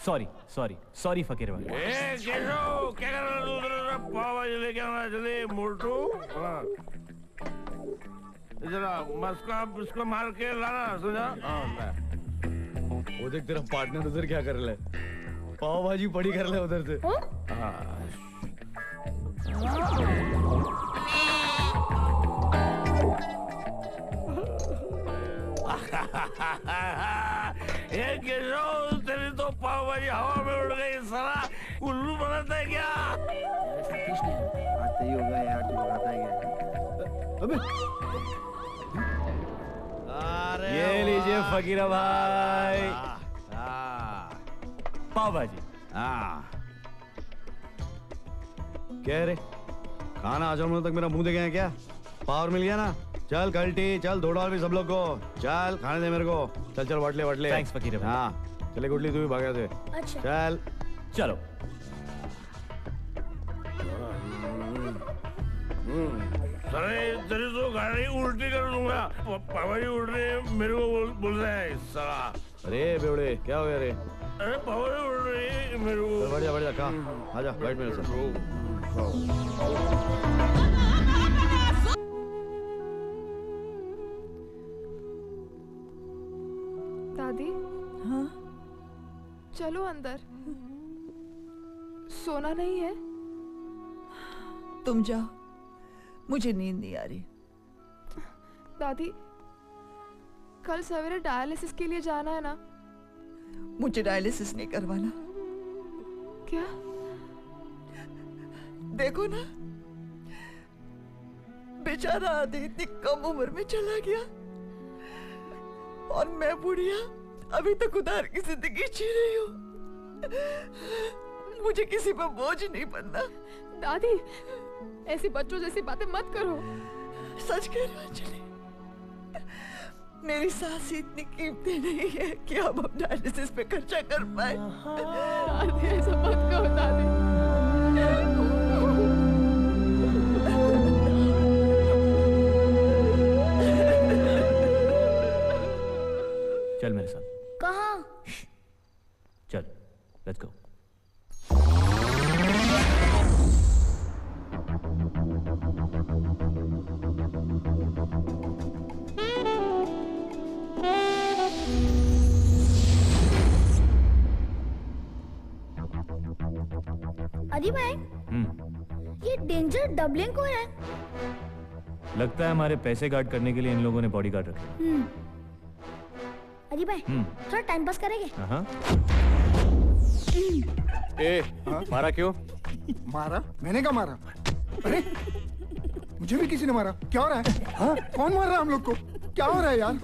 सॉरी सॉरी सॉरी फकीर भाई। क्या कर रहा है? पाव भाजी लेके आना जल्दी मोटू। जरा इसको मार के लाना सुना। वो देख तेरा पार्टनर उधर क्या कर रहा है, पाव भाजी पड़ी कर ले उधर से। तेरी तो पाव भाजी हवा में उड़ गई, साला उल्लू बनाता है क्या? आता ही होगा यार, तू बनाता है क्या? अबे ये लीजिए फकीरा भाई पाव भाजी। क्या रे खाना हजम तक मेरा मुंह देखे हैं क्या? पावर मिल गया ना? चल कल्टी चल, $2 भी सब लोग को, चल खाने दे मेरे को। चल चल वटले वटले। थैंक्स फकीर भाई। हाँ चले गुडली तू भी भागा से। अच्छा। चल चलो। अरे तेरी तो गाड़ी उल्टी कर दूंगा। पापा जी उड़ रहे हैं, मेरे को बोल रहा है साला। अरे बेवड़े क्या हो गया रे? अरे पापा जी उड़ रहे हैं मेरे को। बढ़िया बढ़िया कहाँ आजा बैठ मेरे साथ। दादी हाँ चलो अंदर, सोना नहीं है? तुम जाओ, मुझे नींद नहीं आ रही। दादी कल सवेरे डायलिसिस के लिए जाना है ना? मुझे डायलिसिस नहीं करवाना। क्या? देखो ना बेचारा आदि इतनी कम उम्र में चला गया और मैं बुढ़िया अभी तक उधार की जिंदगी जी रही हूँ। मुझे किसी पर बोझ नहीं बनना। दादी ऐसी बच्चों जैसी बातें मत करो। सच कह रही हूँ अंजलि, मेरी सांस इतनी कीमती नहीं है कि हम अब डायलिसिस पे खर्चा कर पाए। दादी ऐसा मत कहो दादी। चल मेरे साथ। कहाँ? चल लेट्स गो। अली भाई, ये डेंजर डबलिंग कौन है? लगता है हमारे पैसे गार्ड करने के लिए इन लोगों ने बॉडीगार्ड रखे। अली भाई, थोड़ा टाइम पास करेंगे? ए, मारा क्यों? मारा? मैंने क्या मारा? अरे मुझे भी किसी ने मारा। क्या हो रहा है? हाँ? कौन मार रहा है हम लोग को? क्या हो रहा है यार?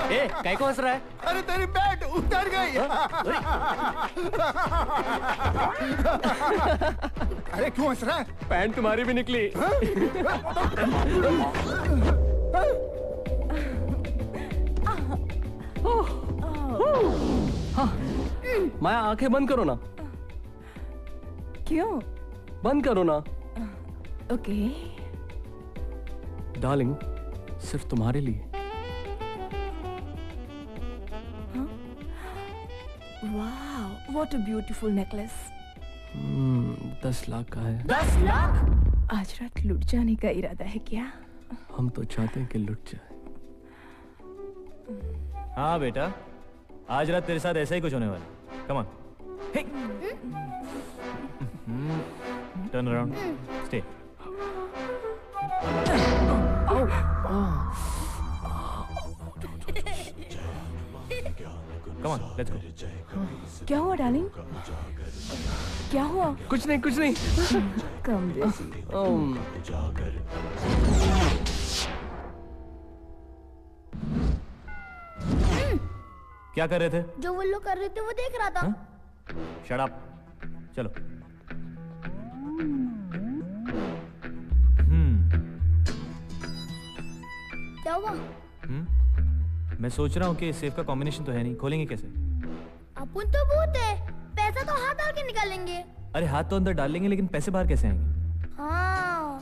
ए, काय को हंस रहा है? अरे तेरी बैट उतर गई। अरे क्यों हंस रहा है? पैंट तुम्हारी भी निकली। माया आंखें बंद करो ना। क्यों? बंद करो ना। ओके। डार्लिंग, सिर्फ तुम्हारे लिए। वाह, what a beautiful necklace. 10 lakh का है। 10 लाख? आज रात लुट जाने का इरादा है क्या? हम तो चाहते हैं कि लुट जाए। हाँ बेटा, आज रात तेरे साथ ऐसा ही कुछ होने वाला है। Come on, turn around, stay. Come on, let's go. क्या हुआ डार्लिंग? क्या हुआ? कुछ नहीं, कुछ नहीं। कम क्या कर रहे थे? जो वो लोग कर रहे थे वो देख रहा था। शट अप, चलो। क्या हुआ? मैं सोच रहा हूँ कि सेफ का कॉम्बिनेशन तो है नहीं, खोलेंगे कैसे? अपन तो भूत है, पैसा तो हाथ डाल के निकालेंगे। अरे हाथ तो अंदर डाल लेंगे, लेकिन पैसे बाहर कैसे आएंगे? हाँ,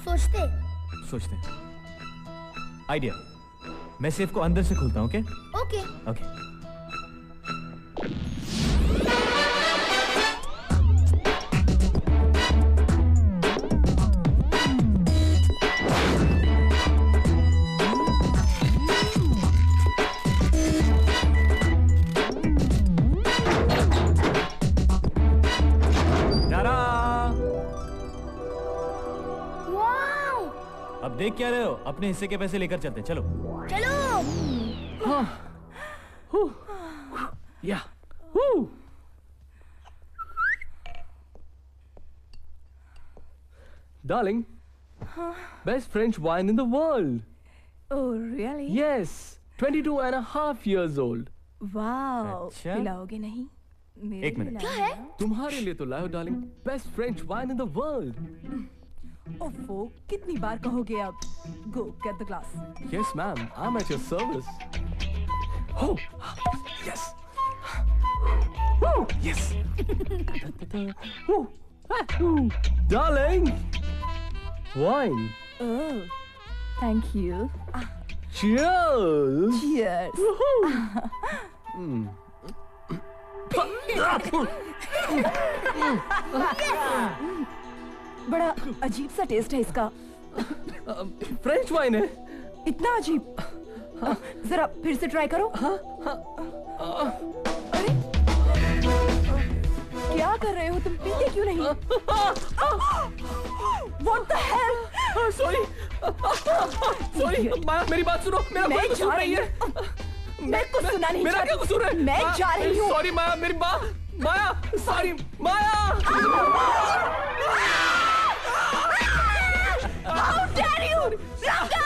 सोचते हैं। आइडिया, मैं सेफ को अंदर से खोलता हूँ। Okay okay. अब देख क्या रहे हो? अपने हिस्से के पैसे लेकर चलते हैं, चलो। या Darling, best French wine in the world. Oh, really? Yes, 22.5 years old. Wow. अच्छा? पिलाओगे नहीं? मेरे एक मिनट। लिए क्या लाना। है? तुम्हारे लिए तो लायो darling, best French wine in the world. ओफो, कितनी बार कहोगे अब? Go, get the glass. Yes, ma'am, I'm at your service. Oh, yes. Oh, yes. Darling, wine. Oh, thank you. Cheers. Cheers. बड़ा अजीब सा टेस्ट है इसका। फ्रेंच वाइन है। इतना अजीब? जरा फिर से ट्राई करो। अरे क्या कर रहे हो तुम? पीते क्यों नहीं? What the hell? Sorry, मेरी बात सुनो। मेरा कोई कसूर नहीं है। मैं कुछ सुना नहीं। मेरा क्या कसूर है? मैं जा रही हूँ। सॉरी माया, मेरी Maya, sorry Maya. How dare you? Ganga!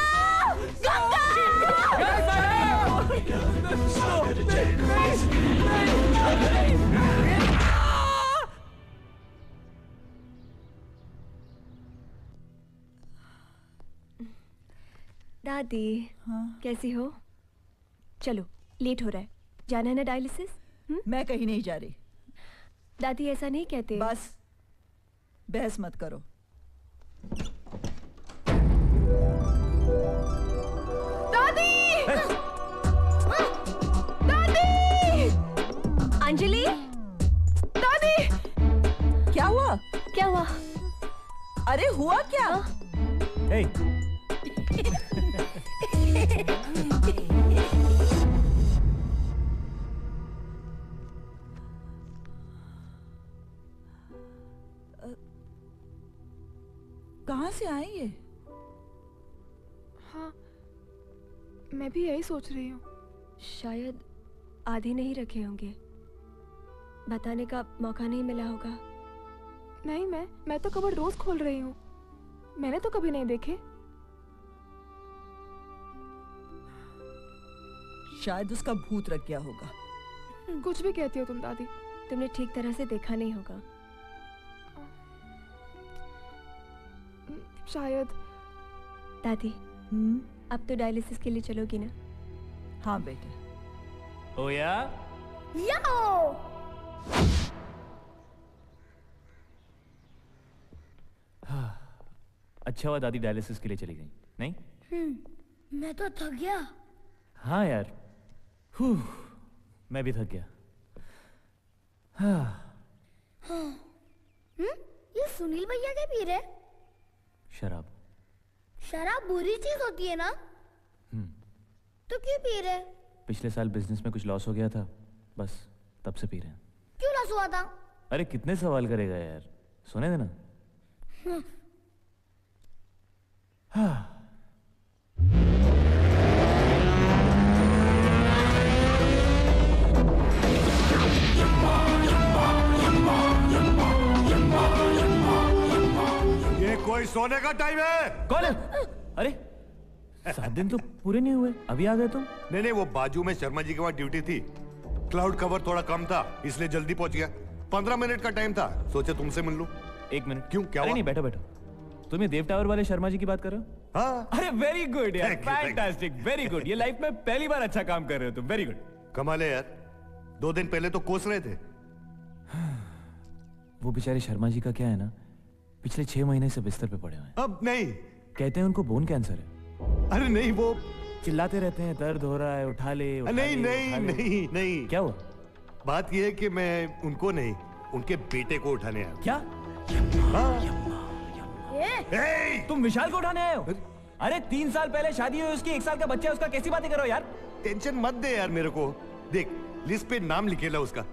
दादी, कैसी हो? चलो, लेट हो रहा है, जाना है ना डायलिसिस? मैं कहीं नहीं जा रही। दादी ऐसा नहीं कहते। बस बहस मत करो। दादी! दादी! अंजलि? दादी! क्या हुआ? क्या हुआ? अरे हुआ क्या? Hey. कहाँ से आए ये? हाँ, मैं भी यही सोच रही हूँ। शायद आधे नहीं रखे होंगे, बताने का मौका नहीं मिला होगा। नहीं, मैं तो कबर्ड रोज खोल रही हूँ, मैंने तो कभी नहीं देखे। शायद उसका भूत रख गया होगा। कुछ भी कहती हो तुम दादी, तुमने ठीक तरह से देखा नहीं होगा। शायद। दादी, अब तो डायलिसिस के लिए चलोगी ना? हाँ बेटे। ओया? अच्छा हुआ दादी डायलिसिस के लिए चली गई, नहीं? मैं तो थक गया। हाँ यार, मैं भी थक गया। ये सुनील भैया क्या पी रहे? शराब। शराब बुरी चीज होती है ना? तो क्यों पी रहे? पिछले साल बिजनेस में कुछ लॉस हो गया था, बस तब से पी रहे हैं। क्यों लॉस हुआ था? अरे कितने सवाल करेगा यार, सुने देना। ये कोई सोने का टाइम है? कौन है? अरे 7 दिन तो पूरे नहीं हुए, अभी आ गए तुम? नहीं, वो बाजू में शर्मा जी के वहाँ ड्यूटी थी, क्लाउड कवर थोड़ा कम था इसलिए जल्दी पहुंच गया। 15 मिनट का टाइम था, सोचे तुमसे मिल लूं। 1 मिनट। क्यों, क्या हुआ? नहीं, बैठो बैठो। तुम ये देव टावर वाले शर्मा जी की बात कर रहे हो? हाँ। अरे वेरी गुड यार, Thank you, thank you. Fantastic, very good. ये लाइफ में पहली बार अच्छा काम कर रहे हो तुम, वेरी गुड। कमाल है यार, 2 दिन पहले तो कोस रहे थे। वो बेचारे शर्मा जी का क्या है ना, पिछले 6 महीने से बिस्तर पे पड़े हुए हैं। अब नहीं, कहते हैं उनको बोन कैंसर है। अरे नहीं, वो चिल्लाते रहते हैं दर्द हो रहा है, उठा ले, उठा नहीं ले, नहीं उठा ले। नहीं नहीं। क्या हुआ? बात यह है कि मैं उनको नहीं, उनके बेटे को उठाने आया। क्या? हाँ। तुम विशाल को उठाने आए हो? अरे 3 साल पहले शादी हुई उसकी, 1 साल का बच्चा है उसका, कैसी बाती करो यार। टेंशन मत दे यार मेरे को। देख, लिस्ट पे नाम लिखेला उसका,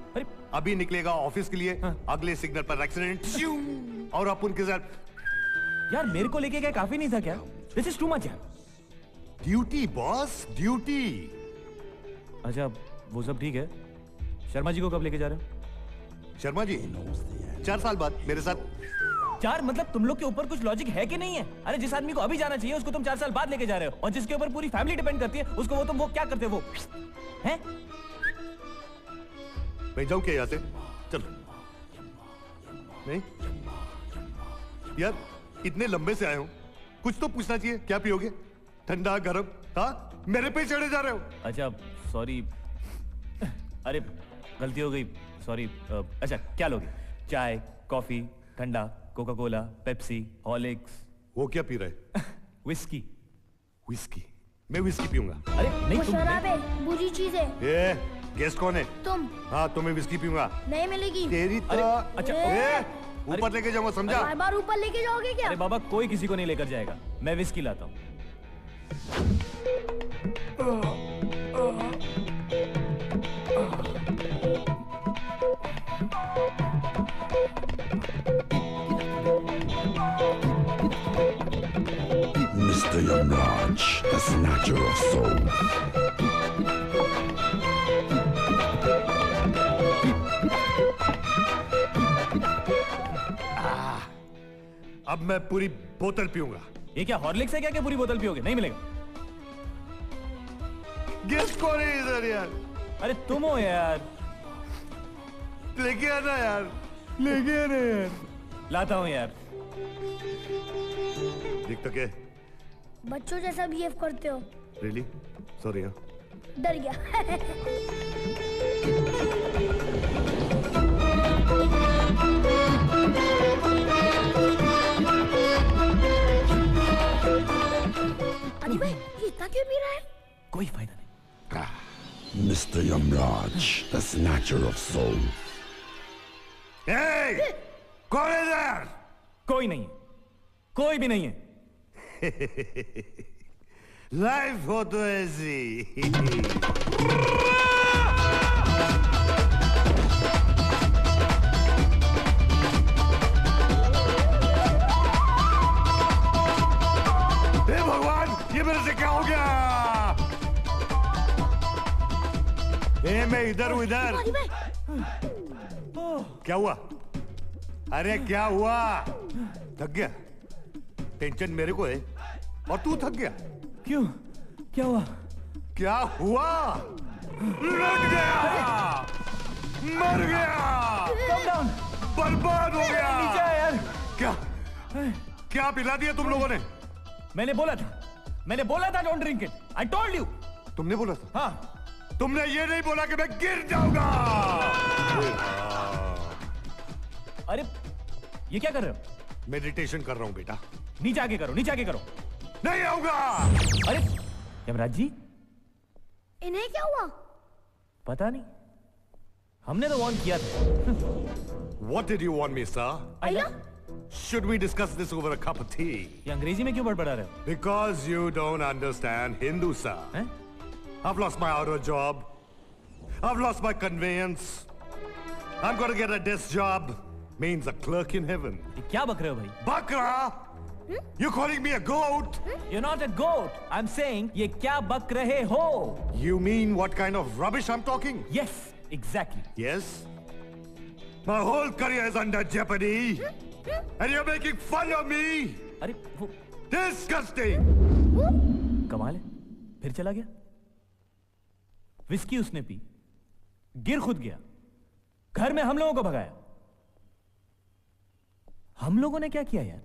अभी निकलेगा ऑफिस के लिए। अगले सिग्नल पर एक्सीडेंट और अपन के साथ। यार मेरे को लेके क्या काफी नहीं था क्या? दिस इज टू मच यार। Duty boss, duty. अच्छा वो सब ठीक है, शर्मा जी को कब लेके जा रहे हो? शर्मा जी 4 साल बाद मेरे साथ। 4 मतलब तुम लोग के ऊपर कुछ लॉजिक है कि नहीं है? अरे जिस आदमी को अभी जाना चाहिए उसको तुम 4 साल बाद लेके जा रहे हो, और जिसके ऊपर पूरी फैमिली डिपेंड करती है उसको वो क्या करते हो? वो हैं? मैं जाऊं क्या यहाँ से? चल। नहीं यार, इतने लंबे से आए हूं, कुछ तो पूछना चाहिए। क्या पियोगे? ठंडा गरम? हाँ, मेरे पे चढ़े जा रहे हो। अच्छा सॉरी, अरे गलती हो गई, सॉरी। अच्छा क्या लोगे? चाय, कॉफी, ठंडा, कोका कोला, पेप्सी, हॉर्लिक्स? वो क्या पी रहे? विस्की। विस्की? मैं विस्की पीऊंगा। अरे नहीं, वो तुम शराब है, बुरी चीज है। ये गेस्ट कौन है? तुम। हाँ, तो मैं विस्की पीऊंगा। नहीं मिलेगी। तेरी तो अच्छा ऊपर लेके जाऊंगा, समझा? बार ऊपर लेके जाओगे क्या? अरे बाबा कोई किसी को नहीं लेकर जाएगा, मैं विस्की लाता हूँ। Mr. Yamraj, the snatcher of souls. अब मैं पूरी बोतल पीऊंगा। ये क्या हॉर्लिक्स है क्या पूरी बोतल पियोगे? नहीं मिलेगा। गेस्ट कौन है इधर यार? अरे तुम हो यार। लेके आना यार, लेके आना यार। लाता हूँ यार। देख तो क्या बच्चों जैसा बिहेव करते हो। Really sorry. हाँ, डर गया। अरे भाई, ये इतना क्यों पी रहा है? कोई फायदा नहीं। Mr. Yamraj, the snatcher of souls. Hey! कौन है इधर? कोई नहीं है, कोई भी नहीं है। लाइफ हो तो ऐसी। मैं इधर हूँ इधर। क्या हुआ? अरे क्या हुआ? थक गया? टेंशन मेरे को है और तू थक गया? क्यों? क्या हुआ? क्या हुआ? लट गया, मर गया, बर्बाद हो गया। नीचे आ यार। क्या क्या पिला दिया तुम लोगों ने? मैंने बोला था don't drink it. I told you. तुमने बोला था? हाँ। तुमने ये नहीं बोला कि मैं गिर जाऊंगा। अरे ये क्या कर रहे हो? मेडिटेशन कर रहा हूं बेटा। नीचे आके करो, नीचे आके करो। नहीं आऊंगा। अरे यमराज जी, इन्हें क्या हुआ? पता नहीं, हमने तो वार्न किया था। What did you want me, sir? Should we discuss this over a cup of tea? ये अंग्रेजी में क्यों बड़बड़ा रहे हो? Because you don't understand Hindu, sir. I've lost my auto job. I've lost my conveyance. I'm gonna get a desk job. Means a clerk in heaven. ये क्या बक रहे हो भाई? Bakra? You calling me a goat? You're not a goat. I'm saying ये क्या बक रहे हो? You mean what kind of rubbish I'm talking? Yes, exactly. Yes? My whole career is under jeopardy. And you're making fun of me? अरे वो disgusting. कमाल है, फिर चला गया। विस्की उसने पी, गिर खुद गया, घर में हम लोगों को भगाया। हम लोगों ने क्या किया यार?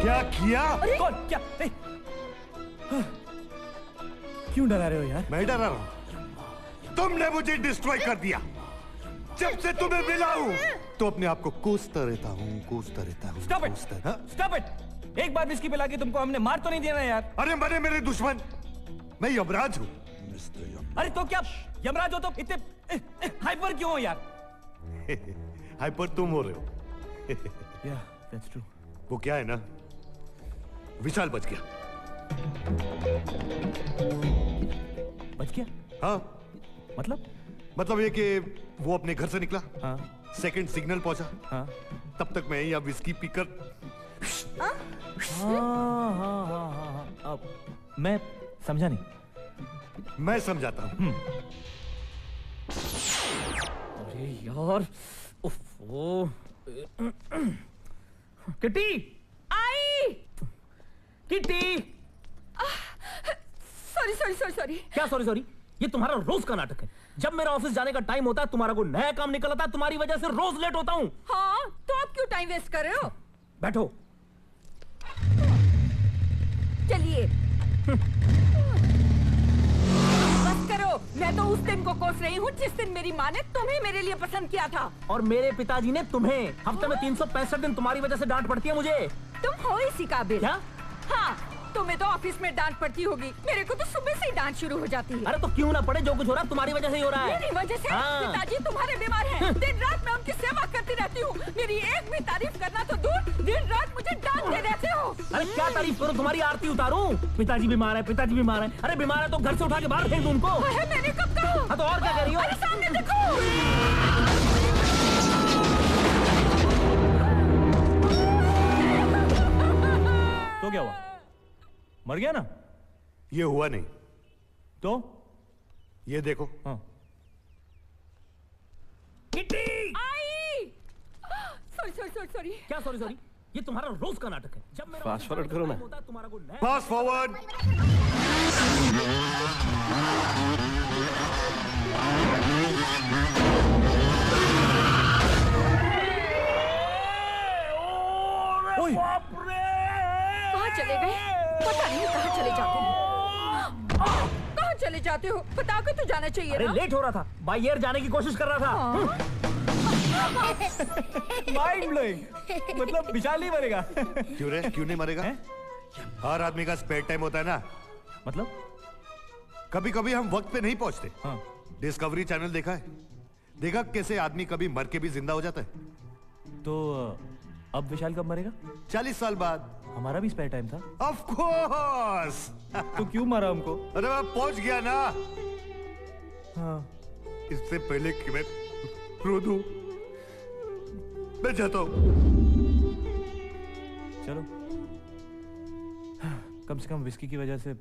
क्या किया? कौन? क्या? क्यों डरा रहे हो यार? मैं डरा रहा हूं? तुमने मुझे डिस्ट्रॉय कर दिया। जब से तुम्हें मिला हूं तो अपने आप को कोसता रहता हूं। Stop it! Stop it! एक बार विस्की पिला के तुमको हमने मार तो नहीं दिया ना यार? अरे मरे मेरे दुश्मन, मैं यमराज हूं। अरे तो क्या यमराज हो तो इतने हाइपर क्यों हो यार? हाइपर तुम हो रहे हो। Yeah, that's true. वो क्या है ना, विशाल बच गया। बच गया? हाँ। मतलब ये कि वो अपने घर से निकला। हाँ। सेकंड सिग्नल पहुंचा। हाँ। तब तक मैं यहाँ विस्की पीकर। हाँ। अब मैं समझा नहीं। मैं समझाता हूँ। अरे यार, उफ़, किटी आई। Kitty, sorry. क्या सॉरी? ये तुम्हारा रोज का नाटक है। जब मेरा ऑफिस जाने का टाइम होता है तुम्हारा कोई नया काम निकल आता है, तुम्हारी वजह से रोज लेट होता हूँ। हाँ, तो आप क्यों टाइम वेस्ट कर रहे हो? बैठो। चलिए बस करो। मैं तो उस दिन को कोस रही हूँ जिस दिन मेरी माँ ने तुम्हें मेरे लिए पसंद किया था। और मेरे पिताजी ने तुम्हें। हफ्ते में 365 दिन तुम्हारी वजह से डांट पड़ती है मुझे। तुम हो इसी काबिल। क्या? हाँ, तुम्हें तो ऑफिस में डांट पड़ती होगी, मेरे को तो सुबह से ही डांट शुरू हो जाती है। अरे तो क्यों ना पड़े, जो कुछ हो रहा है तुम्हारी वजह से ही हो रहा है। मेरी वजह से? हाँ। पिताजी तुम्हारे बीमार हैं। दिन रात मैं उनकी सेवा करती रहती हूँ। मेरी एक भी तारीफ करना तो दूर, दिन रात मुझे डांटते रहते हो। अरे क्या तारीफ करूँ, तुम्हारी आरती उतारूं? पिताजी बीमार है। अरे बीमार है तो घर से उठा के बाहर फेंक दूं उनको। मैंने कब कहा? हाँ तो और क्या कर रही हो? अरे सामने देखो। तो क्या हुआ? मर गया ना? ये हुआ नहीं। तो ये देखो। हाँ। किटी! आई! सॉरी। क्या सॉरी? ये तुम्हारा रोज का नाटक है। जब मेरा फास्ट फॉरवर्ड करो ना। तुम्हारा कोई नया। Fast forward. कहाँ चले गए? पता नहीं कहाँ चले जाते हो। कहाँ चले जाते हो? बता के तो जाना चाहिए। अरे लेट हो रहा था, बाय एयर जाने की कोशिश कर रहा था। Mind blowing. मतलब विशाल नहीं मरेगा। क्यों नहीं मरेगा? हर आदमी का स्पेयर टाइम होता है ना। मतलब कभी कभी हम वक्त पे नहीं पहुंचते। हाँ। डिस्कवरी चैनल देखा है? देखा कैसे आदमी कभी मर के भी जिंदा हो जाता है? तो अब विशाल कब मरेगा? 40 साल बाद। हमारा भी स्पेयर टाइम था। Of course. तो क्यों मारा हमको? अरे मैं पहुंच गया ना। हाँ। इससे पहले कि मैं रो दूं, मैं जाता हूं। चलो, कम से कम विस्की की वजह से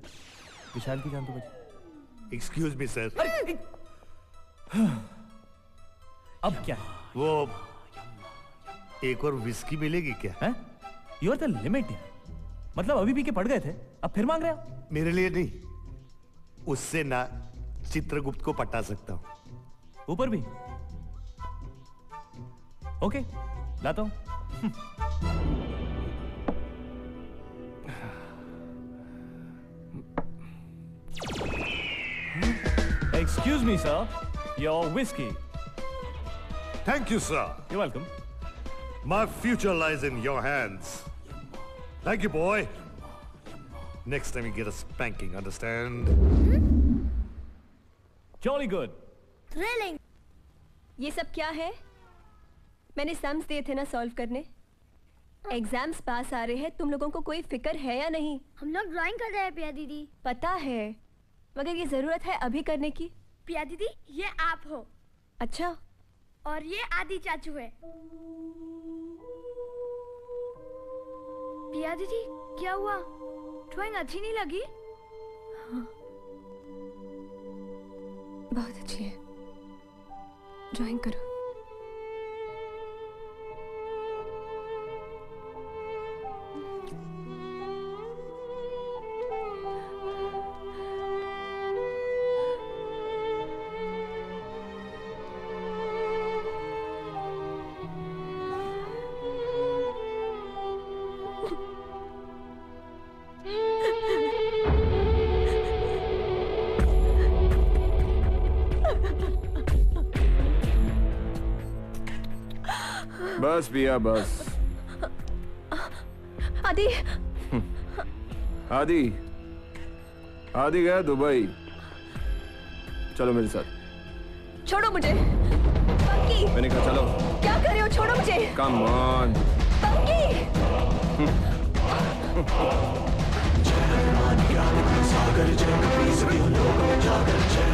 विशाल की जान तो बची। Excuse me sir. अब क्या? वो एक और विस्की मिलेगी क्या? हैं? यू आर द लिमिट यार। मतलब अभी पी के पड़ गए थे, अब फिर मांग रहे हो? मेरे लिए नहीं, उससे ना चित्रगुप्त को पटा सकता हूं। ऊपर भी? ओके, लाता हूं। Excuse me, sir. Your whiskey. Thank you, sir. You're welcome. My future lies in your hands. Thank you, boy. Next time you get a spanking, understand? Jolly good. Thrilling. ये सब क्या है? मैंने सम्स दिए थे ना सॉल्व करने। Exams पास आ रहे हैं, तुम लोगों को कोई फिक्र है या नहीं? हम लोग ड्राइंग कर रहे हैं पिया दीदी। पता है, मगर ये जरूरत है अभी करने की। पिया दीदी, ये आप हो। अच्छा। और ये आदि चाचू है। पिया दीदी, क्या हुआ? ड्राइंग अच्छी नहीं लगी? हाँ। बहुत अच्छी है, ड्राइंग करो। बस बिया बस। आदि। आदि आदि गया दुबई। चलो मेरे साथ। छोड़ो मुझे। पंकी। मैंने कहा चलो। क्या कर रहे हो? छोड़ो मुझे। Come on. पंकी। सागर जय कपी सभी लोग जागर जय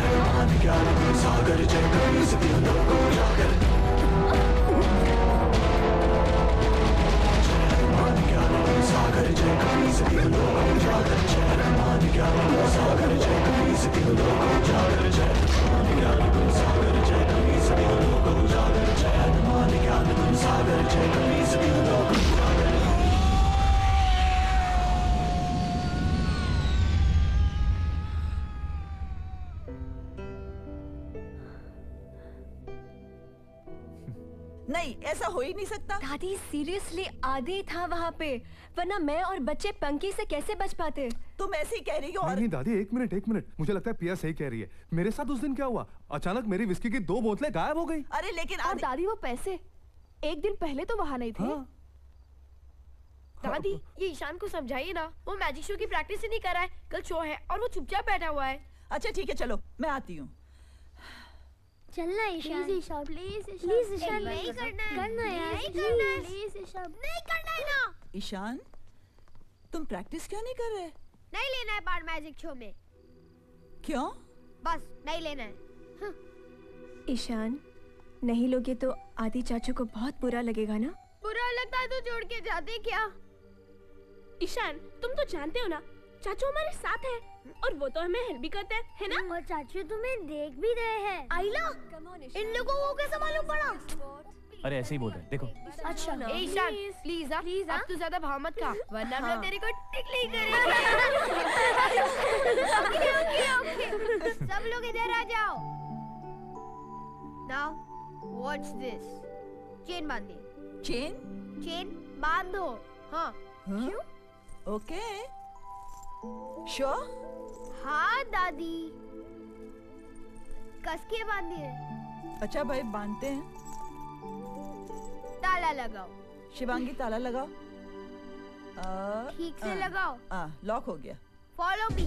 सागर जय कपी सभी लोग जागर सागर जय कपी सभी लोग जागर जय सागर जय कपी सभी लोग जागर जय सागर जय कपी सभी लोग जागर जय सागर जय कपी सभी लोग जागर। नहीं, ऐसा हो ही नहीं सकता। दादी सीरियसली आदि था वहाँ पे, वरना मैं और बच्चे पंकी से कैसे बच पाते? तुम ऐसे ही कह रही हो। और नहीं दादी, एक मिनट, मुझे लगता है पिया सही कह रही है। मेरे साथ उस दिन क्या हुआ, अचानक मेरी विस्की की 2 बोतलें गायब हो गई। अरे लेकिन और दादी वो पैसे एक दिन पहले तो वहाँ नहीं थे। हाँ। दादी, ये ईशान को समझाइए ना, वो मैजिक शो की प्रैक्टिस ही नहीं कर रहा है। कल शो है और वो चुपचाप बैठा हुआ है। अच्छा ठीक है, चलो मैं आती हूँ। चलना ईशान, ईशान, प्लीज ईशान, नहीं करना है यार, प्लीज ईशान, नहीं करना है ना। ईशान, तुम प्रैक्टिस क्यों नहीं कर रहे? नहीं लेना है पार्ट मैजिक शो में। क्यों? बस नहीं लेना है। ईशान, नहीं लोगे तो आदि चाचू को बहुत बुरा लगेगा ना? बुरा लगता है तो जोड़ के जाते क्या? ईशान, तुम तो जानते हो ना, चाचू हमारे साथ है और वो तो हमें हेल्प भी करते हैं, है ना? और चाचू तुम्हें देख भी रहे हैं। आइला, इन लोगों को कैसे मालूम पड़ा? अरे ऐसे ही बोल रहे, देखो। अच्छा ईशान, प्लीज अब तू ज्यादा भाव मत खा, वरना हम लोग तेरे को टिकली करेंगे। ओके, सब लोग इधर आ जाओ। Now, watch this. चेन बांधिए। चेन बांधो। हाँ। क्यों? ओके। श्योर? हाँ दादी, कस के बांधिए। अच्छा भाई, बांधते हैं। ताला लगाओ। शिवांगी ताला लगाओ। ठीक से लगाओ। लॉक हो गया। Follow me.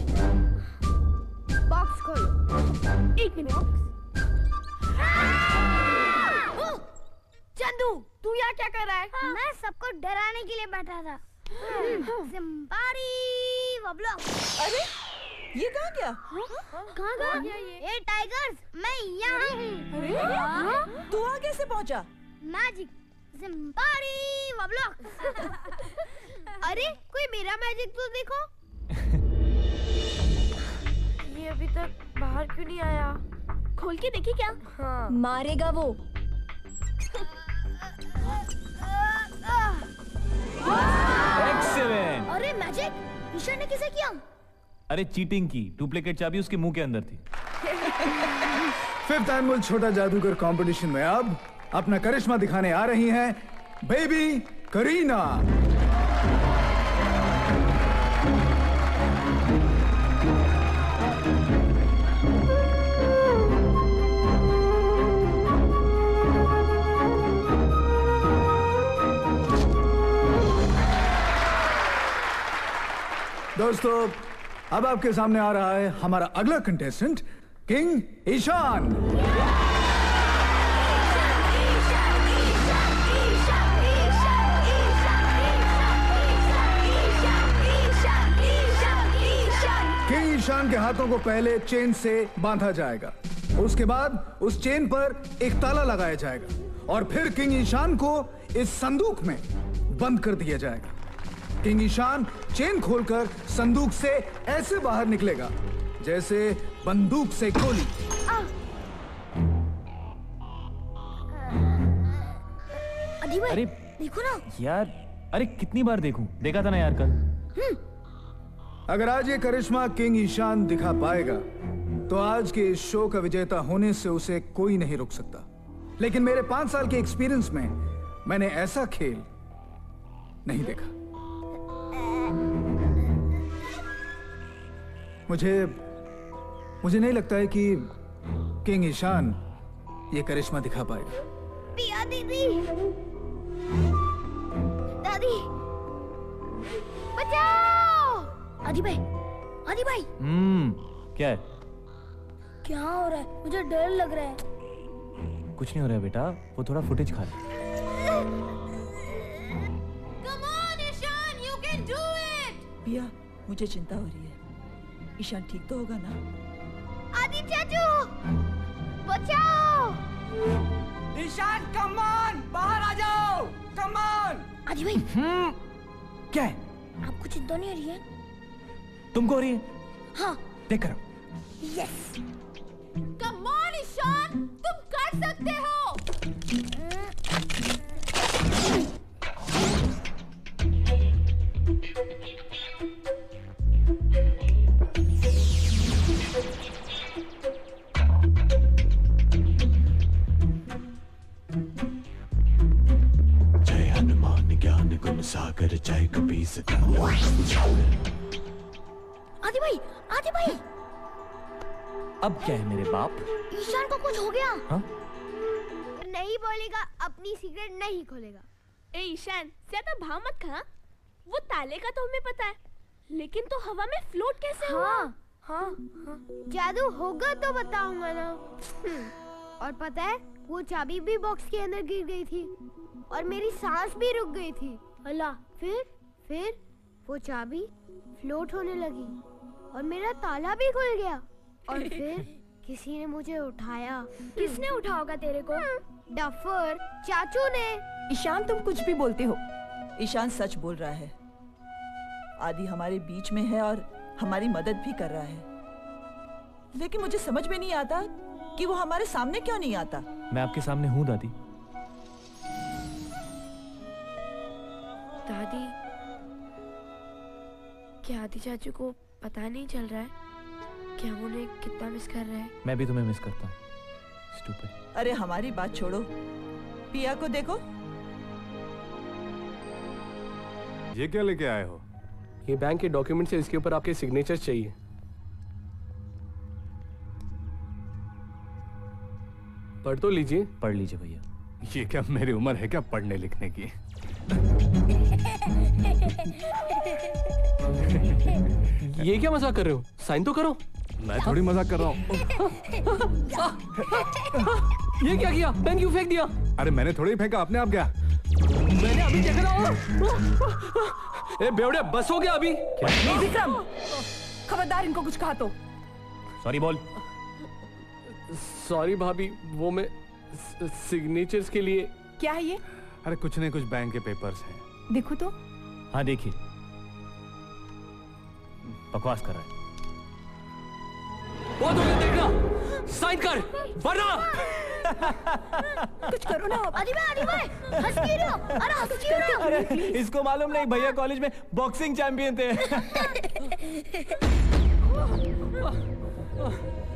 बॉक्स खोलो। एक मिनट। चंदू, तू यहाँ क्या कर रहा है? मैं सबको डराने के लिए बैठा था। ज़िम्बारी वब्लॉक। अरे ये कहाँ गया? कहाँ गया ये? टाइगर्स, मैं यहाँ हूँ। तू वहाँ कैसे पहुँचा? मैजिक ज़िम्बारी वब्लॉक। अरे कोई मेरा मैजिक तो देखो। ये अभी तक बाहर क्यों नहीं आया? खोल के देखी क्या? हाँ। मारेगा वो। एक्सीलेंट। अरे मैजिक, ईशान ने किसे किया? अरे चीटिंग की, डुप्लीकेट चाबी उसके मुंह के अंदर थी। फिफ्थ एनुअल छोटा जादूगर कंपटीशन में अब अपना करिश्मा दिखाने आ रही हैं बेबी करीना। दोस्तों, अब आपके सामने आ रहा है हमारा अगला contestant king Ishaan. King Ishaan के हाथों को पहले चेन से बांधा जाएगा, उसके बाद उस चेन पर एक ताला लगाया जाएगा और फिर किंग ईशान को इस संदूक में बंद कर दिया जाएगा। किंग ईशान चेन खोलकर संदूक से ऐसे बाहर निकलेगा जैसे बंदूक से गोली। अरे देखो ना यार, अरे कितनी बार देखूं? देखा था ना यार कल। अगर आज ये करिश्मा किंग ईशान दिखा पाएगा तो आज के इस शो का विजेता होने से उसे कोई नहीं रोक सकता। लेकिन मेरे 5 साल के एक्सपीरियंस में मैंने ऐसा खेल नहीं देखा। मुझे नहीं लगता है कि किंग ईशान ये करिश्मा दिखा पाएगा। पिया दीदी, दादी, बचाओ! आदि भाई, आदि भाई। क्या है? क्या हो रहा है? मुझे डर लग रहा है। कुछ नहीं हो रहा है बेटा, वो थोड़ा फुटेज खा ले। Come on, Ishan, you can do it! पिया, मुझे चिंता हो रही है। ईशान ठीक तो होगा ना? आदि चाचू, बचाओ! ईशान, कम ऑन, बाहर आ जाओ, कम ऑन। आदि भाई, क्या है? आपको चिंता नहीं हो रही है? तुमको हो रही है? हाँ। देख कर। यस। Come on, ईशान, तुम कर सकते हो। जय हनुमान ज्ञान गुण सागर जय कपीस। आदि भाई, आदि भाई। अब क्या है मेरे बाप? ईशान को कुछ हो गया। हाँ? नहीं बोलेगा, अपनी सीक्रेट नहीं खोलेगा। ए ईशान, ज्यादा भाव मत खा। वो ताले का तो हमें पता है, लेकिन तो हवा में फ्लोट कैसे हुआ? हाँ। जादू होगा तो बताऊंगा ना। और पता है, वो चाबी भी बॉक्स के अंदर गिर गई थी और मेरी सांस भी रुक गई थी। अल्लाह, फिर वो चाबी फ्लोट होने लगी और मेरा ताला भी खुल गया और फिर किसी ने मुझे उठाया। किसने उठाया होगा तेरे को? डफर चाचू ने। ईशान, तुम कुछ भी बोलते हो। ईशान सच बोल रहा है। आदि हमारे बीच में है और हमारी मदद भी कर रहा है, लेकिन मुझे समझ में नहीं आता कि वो हमारे सामने क्यों नहीं आता। मैं आपके सामने हूँ दादी। दादी, क्या आदि चाचू को पता नहीं चल रहा है कि हम उन्हें कितना मिस कर रहे हैं? मैं भी तुम्हें मिस करता हूँ। स्टूपिड। अरे हमारी बात छोड़ो, पिया को देखो। ये क्या लेके आए हो? ये बैंक के डॉक्यूमेंट्स है, इसके ऊपर आपके सिग्नेचर चाहिए। पढ़ तो लीजिए। पढ़ लीजिए भैया। ये क्या मेरी उम्र है क्या पढ़ने लिखने की? ये क्या मजाक कर रहे हो? साइन तो करो। मैं थोड़ी मजाक कर रहा हूँ। ये क्या किया? पेन क्यों फेंक दिया? अरे मैंने थोड़ी फेंका, अपने आप गया। मैंने अभी देखा ना। ए बेवड़े, बस हो गया अभी। विक्रम, खबरदार इनको कुछ कहा तो। सॉरी बोल। सॉरी भाभी, वो मैं सिग्नेचर्स के लिए। क्या है ये? अरे कुछ नहीं, कुछ बैंक के पेपर्स हैं। देखो तो। हाँ देखिए, बकवास कर रहा है। वो तो देखना। साइन कर वरना कुछ करो ना। आदि भाई हंस क्यों रहे हो? अरे हंस क्यों रहे हो? अरे इसको मालूम नहीं, भैया कॉलेज में बॉक्सिंग चैंपियन थे।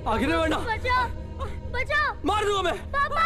आगे नहीं बढ़ना। बचाओ बचाओ, मार दूंगा मैं। पापा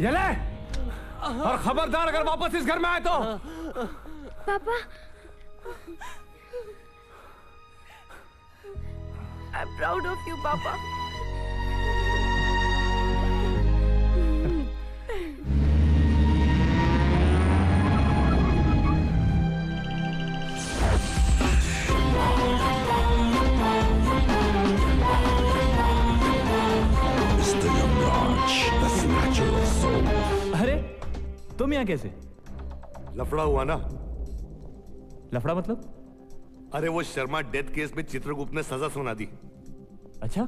ये ले, और खबरदार अगर वापस इस घर में आए तो। पापा I'm proud of you, Papa. अरे तुम यहाँ कैसे? लफड़ा हुआ ना। लफड़ा मतलब? अरे वो शर्मा डेथ केस में चित्रगुप्त ने सजा सुना दी। अच्छा?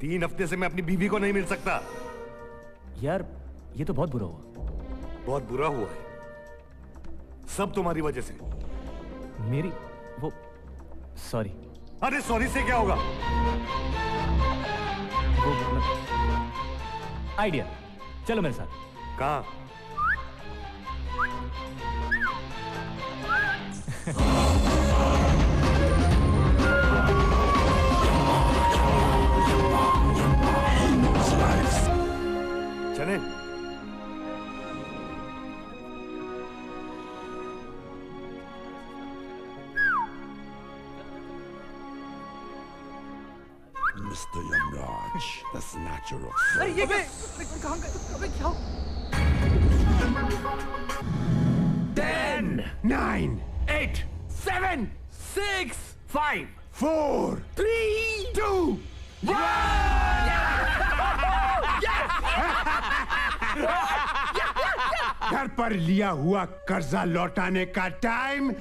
3 हफ्ते से मैं अपनी बीवी को नहीं मिल सकता। यार ये तो बहुत बुरा हुआ। बहुत बुरा हुआ है, सब तुम्हारी वजह से। मेरी वो सॉरी। अरे सॉरी से क्या होगा? वो आइडिया, चलो मेरे साथ। कहाँ? चले। Mr. Yamraj, the snatcher of souls. अरे ये कहाँ गए? अबे क्या? 10, 9, 8, 7, 6, 5, 4, 3, 2, 1। घर पर लिया हुआ कर्जा लौटाने का टाइम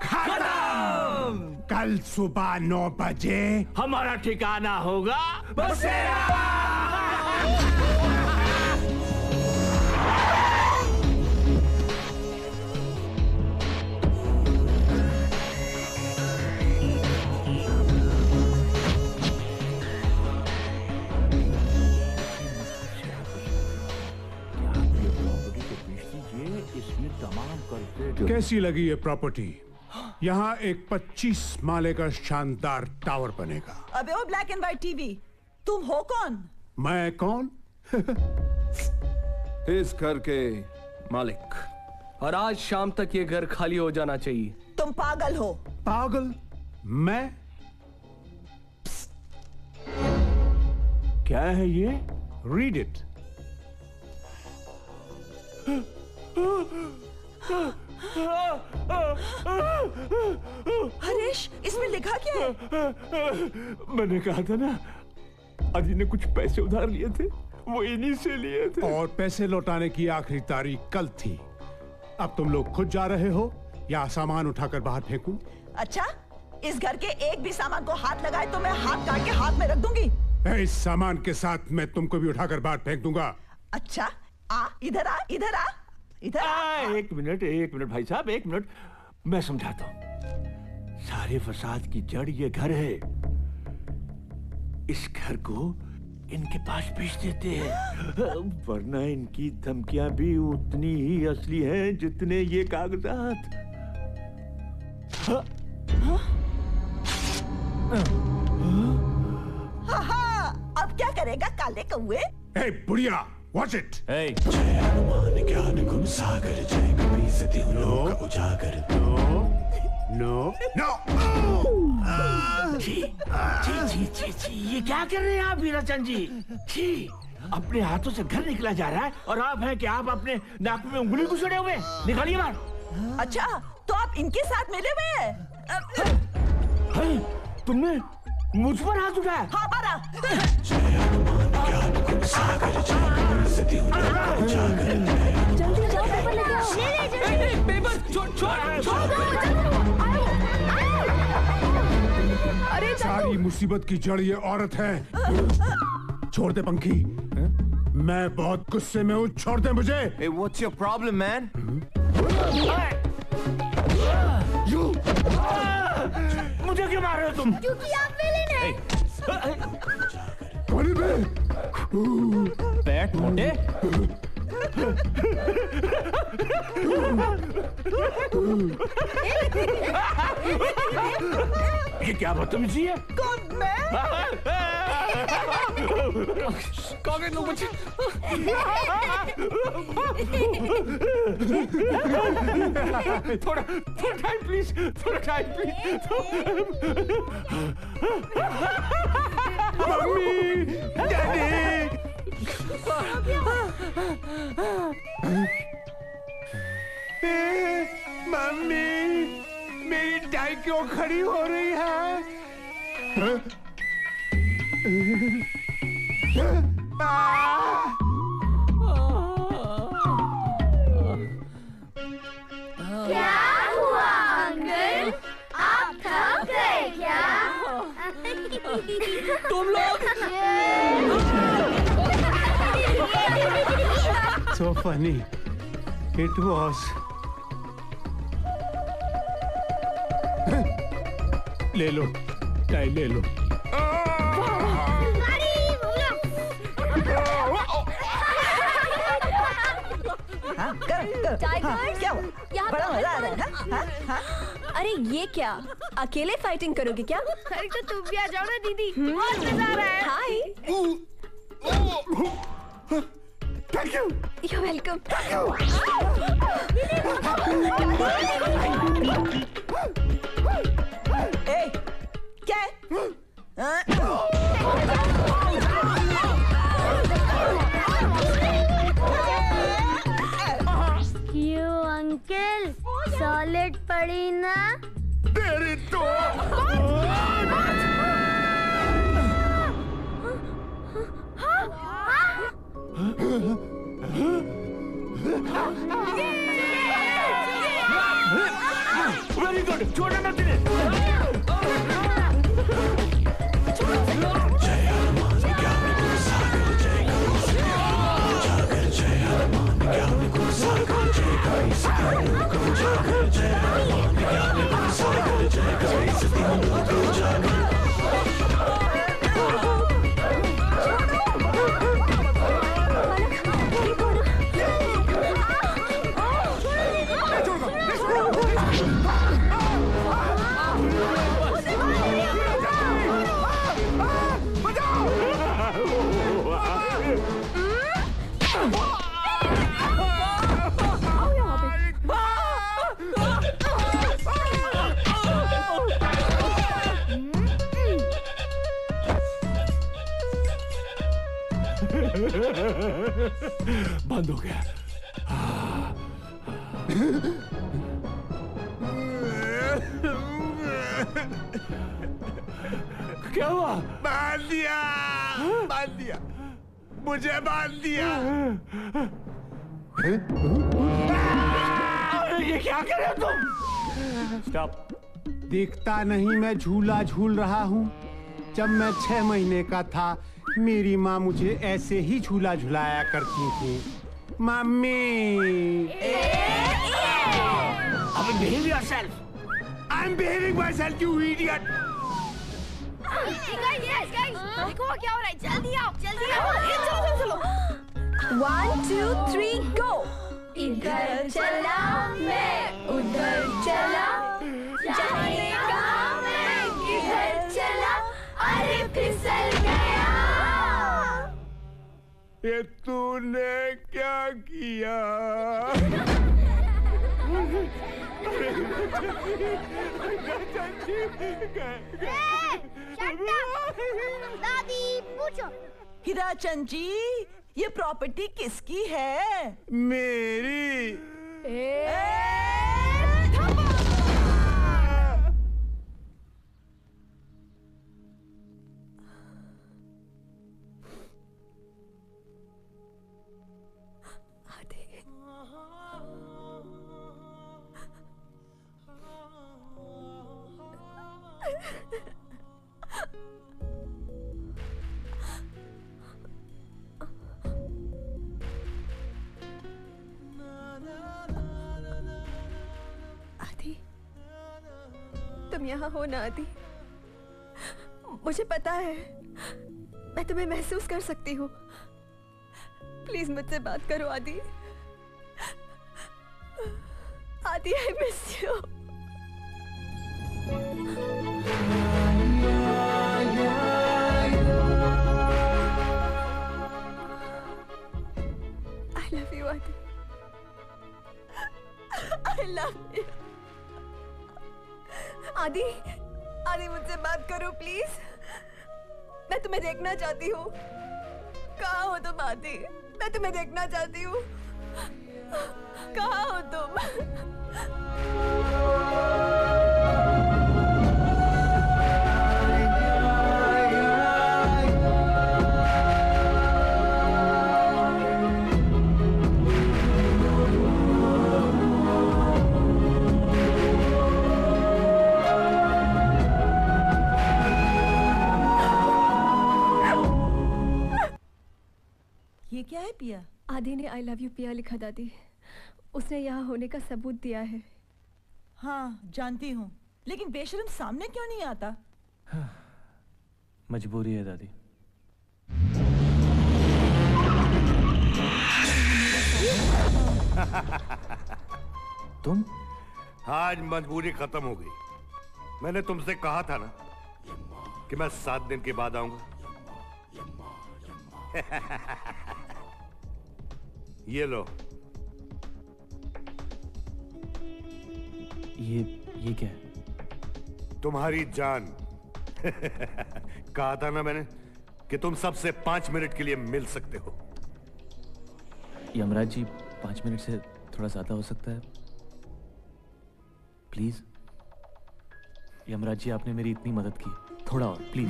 खत्म। कल सुबह 9 बजे हमारा ठिकाना होगा बसेरा। कैसी लगी ये प्रॉपर्टी? यहाँ एक 25 माले का शानदार टावर बनेगा। अबे वो ब्लैक एंड व्हाइट टीवी, तुम हो कौन? मैं कौन? इस घर के मालिक। और आज शाम तक ये घर खाली हो जाना चाहिए। तुम पागल हो। पागल? मैं? क्या है ये? Read it. हरीश, इसमें लिखा क्या है? मैंने कहा था ना, अजी ने कुछ पैसे उधार लिए थे, वो इन्हीं से लिए थे। और पैसे लौटाने की आखिरी तारीख कल थी। अब तुम लोग खुद जा रहे हो या सामान उठाकर बाहर फेंकूं? अच्छा, इस घर के एक भी सामान को हाथ लगाए तो मैं हाथ काट के हाथ में रख दूंगी। इस सामान के साथ मैं तुमको भी उठाकर बाहर फेंक दूंगा। अच्छा, आ इधर आ, इधर आ, इधर आ। एक मिनट भाई साहब, एक मिनट, मैं समझाता हूँ। सारे फसाद की जड़ ये घर है। इस घर को इनके पास भेज देते हैं, वरना इनकी धमकियां भी उतनी ही असली हैं जितने ये कागजात। हाँ, अब क्या करेगा काले कौए? ए बुढ़िया, Watch it. Hey. जय हनुमान ज्ञान गुण सागर जय कपीस तिहु लोक उजागर। No. छी, ये क्या कर रहे हैं आप वीराचंद जी? छी, अपने हाथों से घर निकला जा रहा है और आप हैं कि आप अपने नाक में उंगली घुसड़े हुए? निकालिए बाहर। अच्छा, तो आप इनके साथ मिले हुए हैं? तुमने मुझ पर हाथ उठाया? हाँ, मारा। जल्दी जाओ, पेपर लेके आओ। पेपर छोड़। अरे सारी मुसीबत की जड़ ये औरत है। छोड़ दे पंखी। मैं बहुत गुस्से में हूँ, छोड़ दे मुझे। Hey, what's your problem, man? मुझे क्यों मार रहे हो तुम? क्योंकि आप विलेन हैं। कौन है? बैठ मोटे। ये क्या बदतमीजी है? कौन मैं? कागज लो बच्चे। थोड़ा टाइम प्लीज, थोड़ा time please. Mummy, daddy. Mummy, मेरी टाई क्यों खड़ी हो रही है? क्या हुआ अंकल? आप थक गए क्या? तुम लोग So funny. It was. ले लो, टाई ले लो। क्या हुआ? बड़ा मजा आ रहा है? हाँ? अरे ये क्या? अकेले फाइटिंग करोगे क्या? अरे तो तुम भी आ जाओ ना दीदी, बहुत मजा आ रहा है। हाय। Thank you. You're welcome. ए, क्या है? क्यों अंकल? सॉलिड पड़ी ना? तेरी तो। वेरी गुड, छोड़ना मत इन्हें। जय हनुमान ज्ञान गुण सागर जय कपीस उजागर। जय हनुमान ज्ञान गुण सागर जय कपीस उजागर। जय हनुमान ज्ञान गुण सागर जय कपीस उजागर। बंद हो गया। क्या हुआ? बांध दिया, मुझे बांध दिया। ये क्या कर रहे हो तुम? स्टॉप। दिखता नहीं मैं झूला झूल रहा हूँ। जब मैं 6 महीने का था, मेरी माँ मुझे ऐसे ही झूला झुलाया करती थी। मम्मी। अब behave yourself. I'm behaving myself, you idiot. Yes, guys, देखो क्या हो रहा है? जल्दी आओ। चलो। 1, 2, 3, go. इधर चला मैं उधर चला, जाने का मैं किधर चला, अरे फिसल गया। ये तूने क्या किया? दादी पूछो। हीराचंद जी, ये प्रॉपर्टी किसकी है? मेरी। तुम यहाँ हो ना आदि? मुझे पता है, मैं तुम्हें महसूस कर सकती हूँ। प्लीज मुझसे बात करो आदि। आदि, I miss you. I love you, आदि। I love you। आदि, आदि मुझसे बात करो प्लीज। मैं तुम्हें देखना चाहती हूँ। कहाँ हो तुम आदि? मैं तुम्हें देखना चाहती हूँ। कहाँ हो तुम? ये क्या है पिया? आदि ने आई लव यू पिया लिखा दादी। उसने यहाँ होने का सबूत दिया है। हाँ जानती हूँ, लेकिन बेशरम सामने क्यों नहीं आता? मजबूरी है दादी। तुम? आज मजबूरी खत्म हो गई। मैंने तुमसे कहा था ना कि मैं 7 दिन के बाद आऊंगा। ये लो। ये क्या है? तुम्हारी जान। कहा था ना मैंने कि तुम सबसे 5 मिनट के लिए मिल सकते हो। यमराज जी, 5 मिनट से थोड़ा ज्यादा हो सकता है, प्लीज। यमराज जी, आपने मेरी इतनी मदद की, थोड़ा और प्लीज।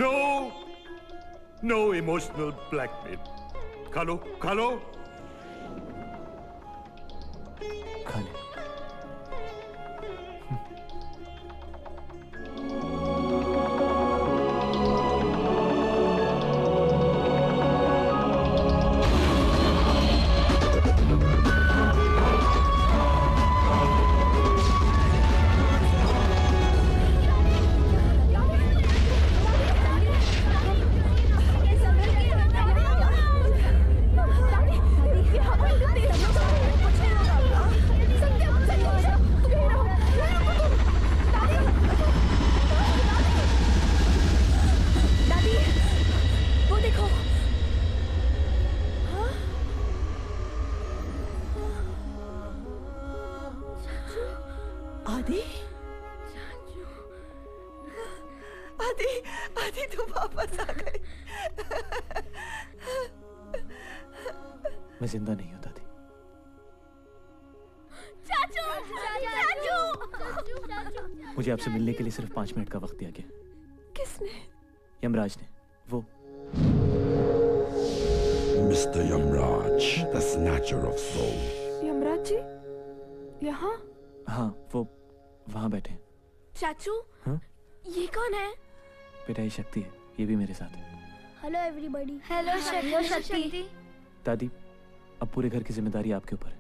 No emotional blackmail. खा लो, खा लो। खा ले। आदि, आदि, आदि तू वापस आ गई। मैं जिंदा नहीं हूं दादी। चाचू, चाचू, मुझे आपसे मिलने के लिए सिर्फ 5 मिनट का वक्त दिया गया। किसने? यमराज ने। वो Mr. Yamraj, the snatcher of souls. Yamraj ji यहाँ? हाँ, वो वहां बैठे हैं। चाचू, हाँ? ये कौन है? बेटा, ये शक्ति है, ये भी मेरे साथ है। Hello everybody. हेलो शक्ति। दादी, अब पूरे घर की जिम्मेदारी आपके ऊपर है।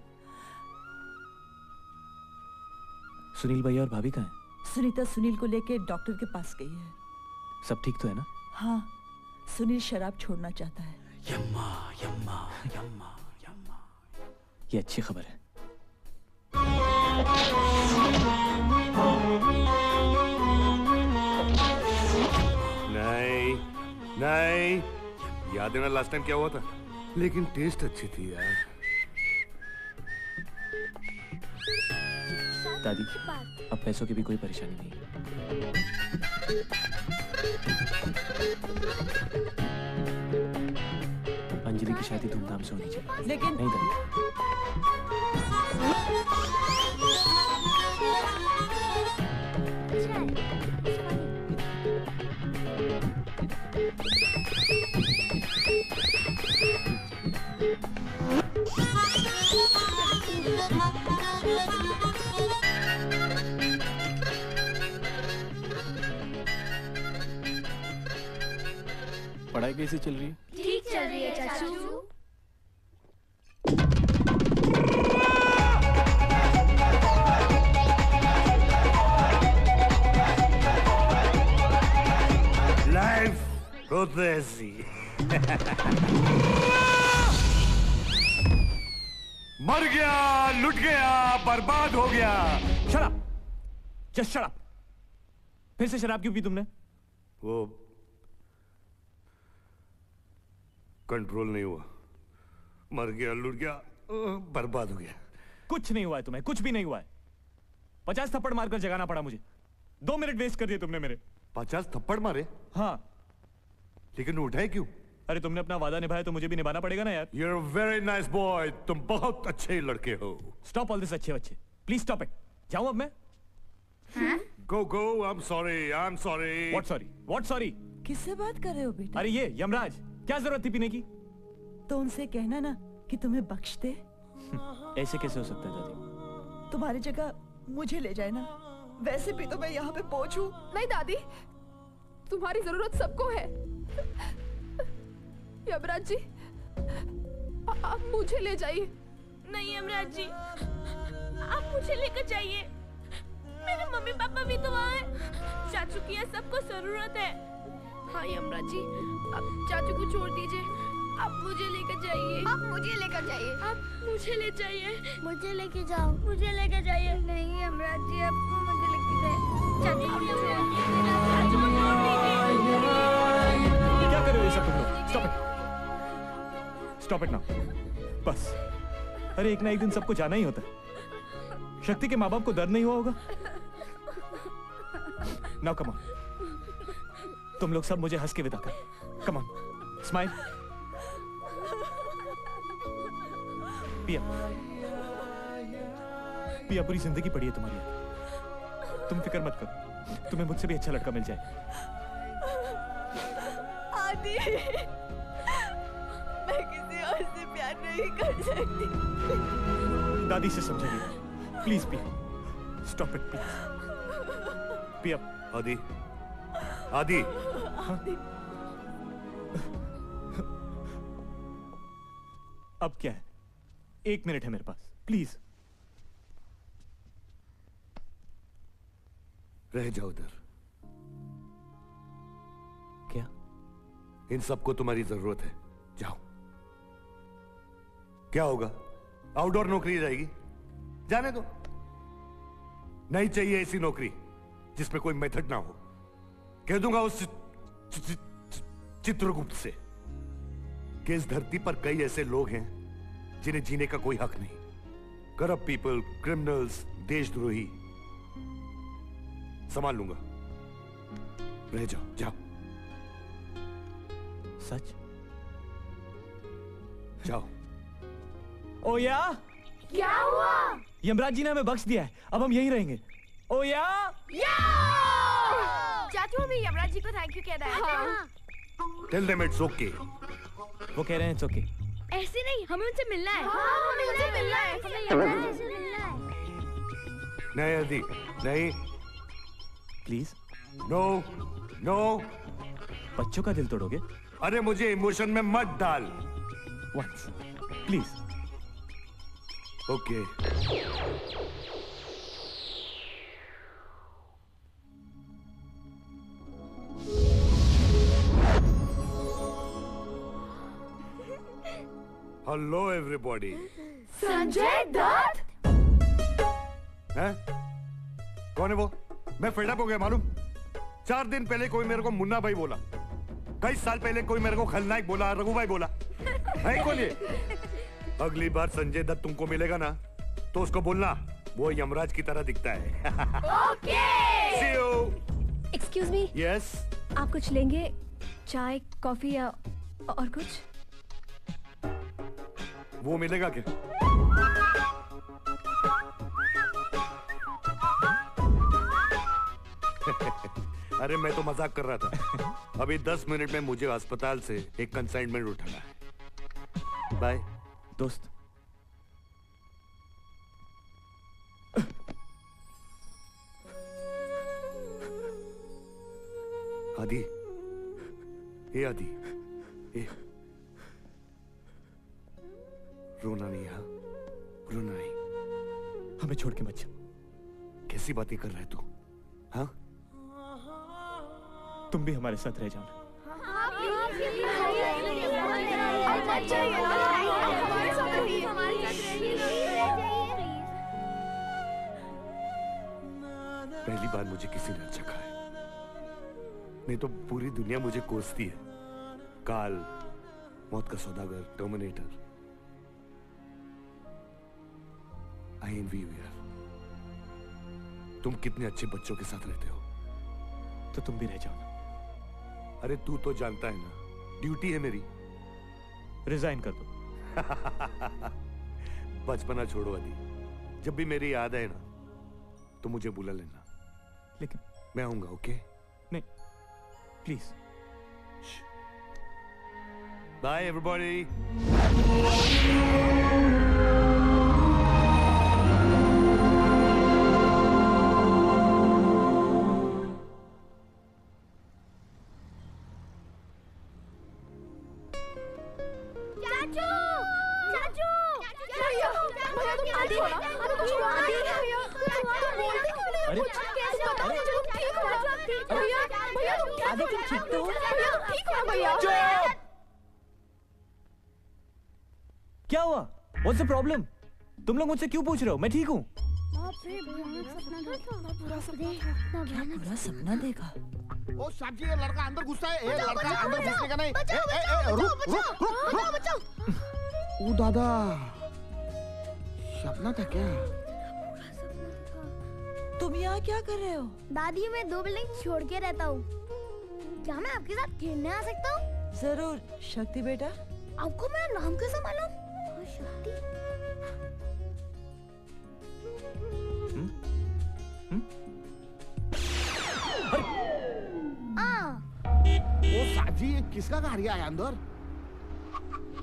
सुनील भैया और भाभी कहाँ हैं? सुनीता सुनील को लेके डॉक्टर के पास गई है। सब ठीक तो है ना? हाँ, सुनील शराब छोड़ना चाहता है। यम्मा, यम्मा, यम्मा, यम्मा। ये अच्छी खबर है। नहीं, नहीं। याद है ना लास्ट टाइम क्या हुआ था? लेकिन टेस्ट अच्छी थी यार। दादी, अब पैसों की भी कोई परेशानी नहीं। अंजलि की शादी धूमधाम से होनी चाहिए। लेकिन नहीं दादी, पढ़ाई कैसी चल रही है? ठीक चल रही है चाचू। लाइफ होते ऐसी। मर गया, लुट गया, बर्बाद हो गया। शराब, जस्ट शराब। फिर से शराब क्यों पी तुमने? वो कंट्रोल नहीं हुआ, मर गया, लुट गया, बर्बाद हो गया। कुछ नहीं हुआ है तुम्हें, कुछ भी नहीं हुआ है। 50 थप्पड़ मारकर जगाना पड़ा मुझे। 2 मिनट वेस्ट कर दिए तुमने मेरे। 50 थप्पड़ मारे? हाँ। लेकिन उठाए क्यों? अरे तुमने अपना वादा निभाया तो मुझे भी निभाना पड़ेगा ना यार। You're a very nice boy. तुम बहुत अच्छे लड़के हो। Stop all this अच्छे बच्चे। Please stop it. जाऊं अब मैं? Go go. I'm sorry. I'm sorry. What sorry? What sorry? किससे बात कर रहे हो बेटा? अरे ये यमराज, क्या जरूरत थी पीने की? तो उनसे कहना ना कि तुम्हें बख्श दे। ऐसे कैसे हो सकता है दादी? तुम्हारी जगह मुझे ले जाए ना। वैसे भी तो मैं यहाँ पे पहुंचूं। नहीं दादी, तुम्हारी जरूरत सबको है। यमराज जी, आप मुझे ले जाइए। नहीं यमराज जी, आप मुझे लेकर जाइए। मेरे मम्मी पापा भी तो वहाँ हैं। चाचू की यहाँ सबको जरूरत है। हाँ यमराज जी, आप चाचू को छोड़ दीजिए। आप मुझे लेकर जाइए। आप मुझे लेकर जाइए। आप मुझे ले जाइए। मुझे लेके जाओ। मुझे लेकर जाइए। नहीं यमराज जी, आपको मुझे लेके जाइए। चाचू को छोड़ दीजिए। चाचू को छोड़ दीजिए। क्या कर रहे हो ये सब तुम लोग? Stop it. Stop it now. बस। अरे एक ना एक दिन सबको जाना ही होता है। शक्ति के माँ बाप को दर्द नहीं हुआ होगा? Now come on. तुम लोग सब मुझे हंस के विदा कर। Come on. Smile. पिया। पिया पूरी जिंदगी पड़ी है तुम्हारी। तुम फिक्र मत करो। तुम्हें मुझसे भी अच्छा लड़का मिल जाए। आदि, मैं किसी और से प्यार नहीं कर सकती। दादी से समझाइए प्लीज पिया। Stop it please. पिया। आदि, आदि। अब क्या है? 1 मिनट है मेरे पास, प्लीज। रह जाओ उधर। क्या? इन सबको तुम्हारी जरूरत है, जाओ। क्या होगा? आउटडोर नौकरी जाएगी, जाने दो। नहीं चाहिए ऐसी नौकरी जिसमें कोई मेथड ना हो। कह दूंगा उस चित्रगुप्त से कि इस धरती पर कई ऐसे लोग हैं जिन्हें जीने का कोई हक नहीं। करप्ट पीपल, क्रिमिनल्स, देशद्रोही। संभाल लूंगा। रह जाओ, जाओ। सच? जाओ। ओ या? क्या हुआ? यमराज जी ने हमें बख्श दिया है, अब हम यहीं रहेंगे। ओ या? चाचू हमें यमराज जी को थैंक यू कहना है। हाँ। Tell them it's okay. वो कह रहे हैं it's okay। ऐसे नहीं, हमें उनसे मिलना है। हाँ, हमें उनसे मिलना है। हमें यमराज जी से मिलना है। नहीं आदि, नहीं। प्लीज। No, no. बच्चों का दिल तोड़ोगे? अरे मुझे इमोशन में मत डाल। Once, please. Okay. Hello everybody. Sanjay Dutt? हैं? कौन है वो? मैं फेड अप हो गया मालूम। 4 दिन पहले कोई मेरे को मुन्ना भाई बोला, कई साल पहले कोई मेरे को खलनायक बोला, रघु भाई बोला। है कौन ये? अगली बार संजय दत्त तुमको मिलेगा ना तो उसको बोलना वो यमराज की तरह दिखता है। Okay. See you. Excuse me. Yes. आप कुछ लेंगे? चाय, कॉफी या और कुछ? वो मिलेगा क्या? अरे मैं तो मजाक कर रहा था। अभी 10 मिनट में मुझे अस्पताल से एक कंसाइनमेंट उठाना है। बाय दोस्त। आदि, ए आदि, ए रोना नहीं, हाँ रोना नहीं। हमें छोड़ के मत जा। कैसी बातें कर रहा है तू? हाँ तुम भी हमारे साथ रह जाओ। पहली बार मुझे किसी ने अच्छा कहा है, नहीं तो पूरी दुनिया मुझे कोसती है। काल, मौत का सौदागर, टर्मिनेटर। आई एनवी यू यार। तुम कितने अच्छे बच्चों के साथ रहते हो। तो तुम भी रह जाओ ना। अरे तू तो जानता है ना, ड्यूटी है मेरी। रिजाइन कर दो। बचपना छोड़ो आदि। जब भी मेरी याद आए ना तो मुझे बुला लेना। लेकिन मैं आऊंगा, ओके? नहीं प्लीज। By everybody. क्या हुआ? What's the problem? तुम लोग मुझसे क्यों पूछ रहे हो? मैं ठीक हूँ। पूरा सपना देखा। ओ साहब जी, ये लड़का अंदर घुसता है। ये लड़का अंदर घुसने का नहीं। रुक। ओ दादा, सपना था क्या? तुम यहाँ क्या कर रहे हो? दादी, मैं 2 बिल्डिंग छोड़ के रहता हूँ। क्या मैं आपके साथ खेलने आ सकता हूँ? जरूर। शक्ति बेटा, आपको मेरा नाम कैसे मालूम? शक्ति। ओ साहब जी, ये किसका गाड़ी आया अंदर?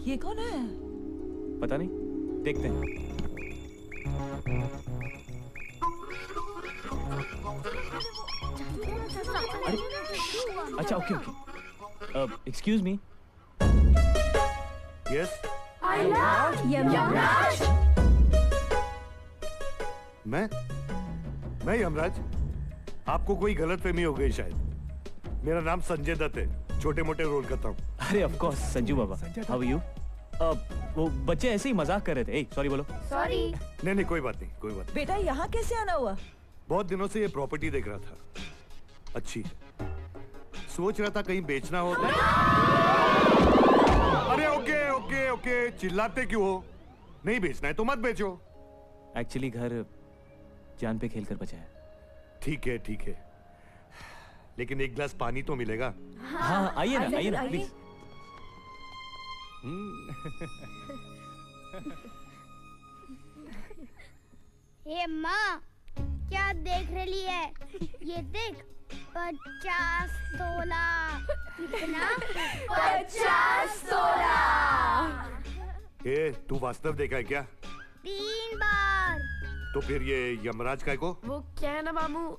ये कौन है? पता नहीं, देखते हैं। अच्छा okay. Excuse me. Yes. Yamraj. मैं यमराज? आपको कोई गलतफहमी हो गई शायद। मेरा नाम संजय दत्त है, छोटे मोटे रोल करता हूँ। अरे of course Sanju Baba. How are you? वो बच्चे ऐसे ही मजाक कर रहे थे। सॉरी बोलो। सॉरी। नहीं कोई बात नहीं। बेटा यहाँ कैसे आना हुआ? बहुत दिनों से ये प्रॉपर्टी देख रहा था, अच्छी सोच रहा था कहीं बेचना हो। अरे ओके, चिल्लाते क्यों हो? नहीं बेचना है तो मत बेचो। एक्चुअली घर जान पे खेल कर बचा है। ठीक है, लेकिन एक गिलास पानी तो मिलेगा। हाँ आइए ना प्लीज। हे माँ, क्या देख रही है? ये देख, 50 तोला। कितना? 50 तोला। तू वास्तव देखा है क्या? 3 बार। तो फिर ये यमराज काय को? वो क्या है ना मामू,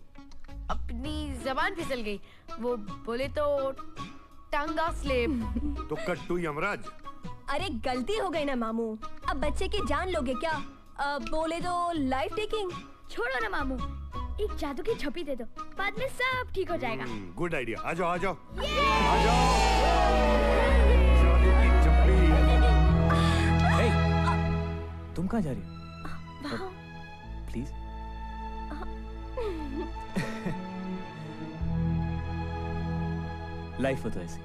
अपनी जबान फिसल गई। वो बोले तो टांगा स्लेब। तो कट्टू यमराज। अरे गलती हो गई ना मामू, अब बच्चे की जान लोगे क्या? बोले तो लाइफ टेकिंग। छोड़ो ना मामू, एक जादू की झप्पी दे दो, बाद में सब ठीक हो जाएगा। Good idea. आ जाओ। जादू की झप्पी। तुम कहाँ जा रही हो? प्लीज। लाइफ हो तो ऐसी।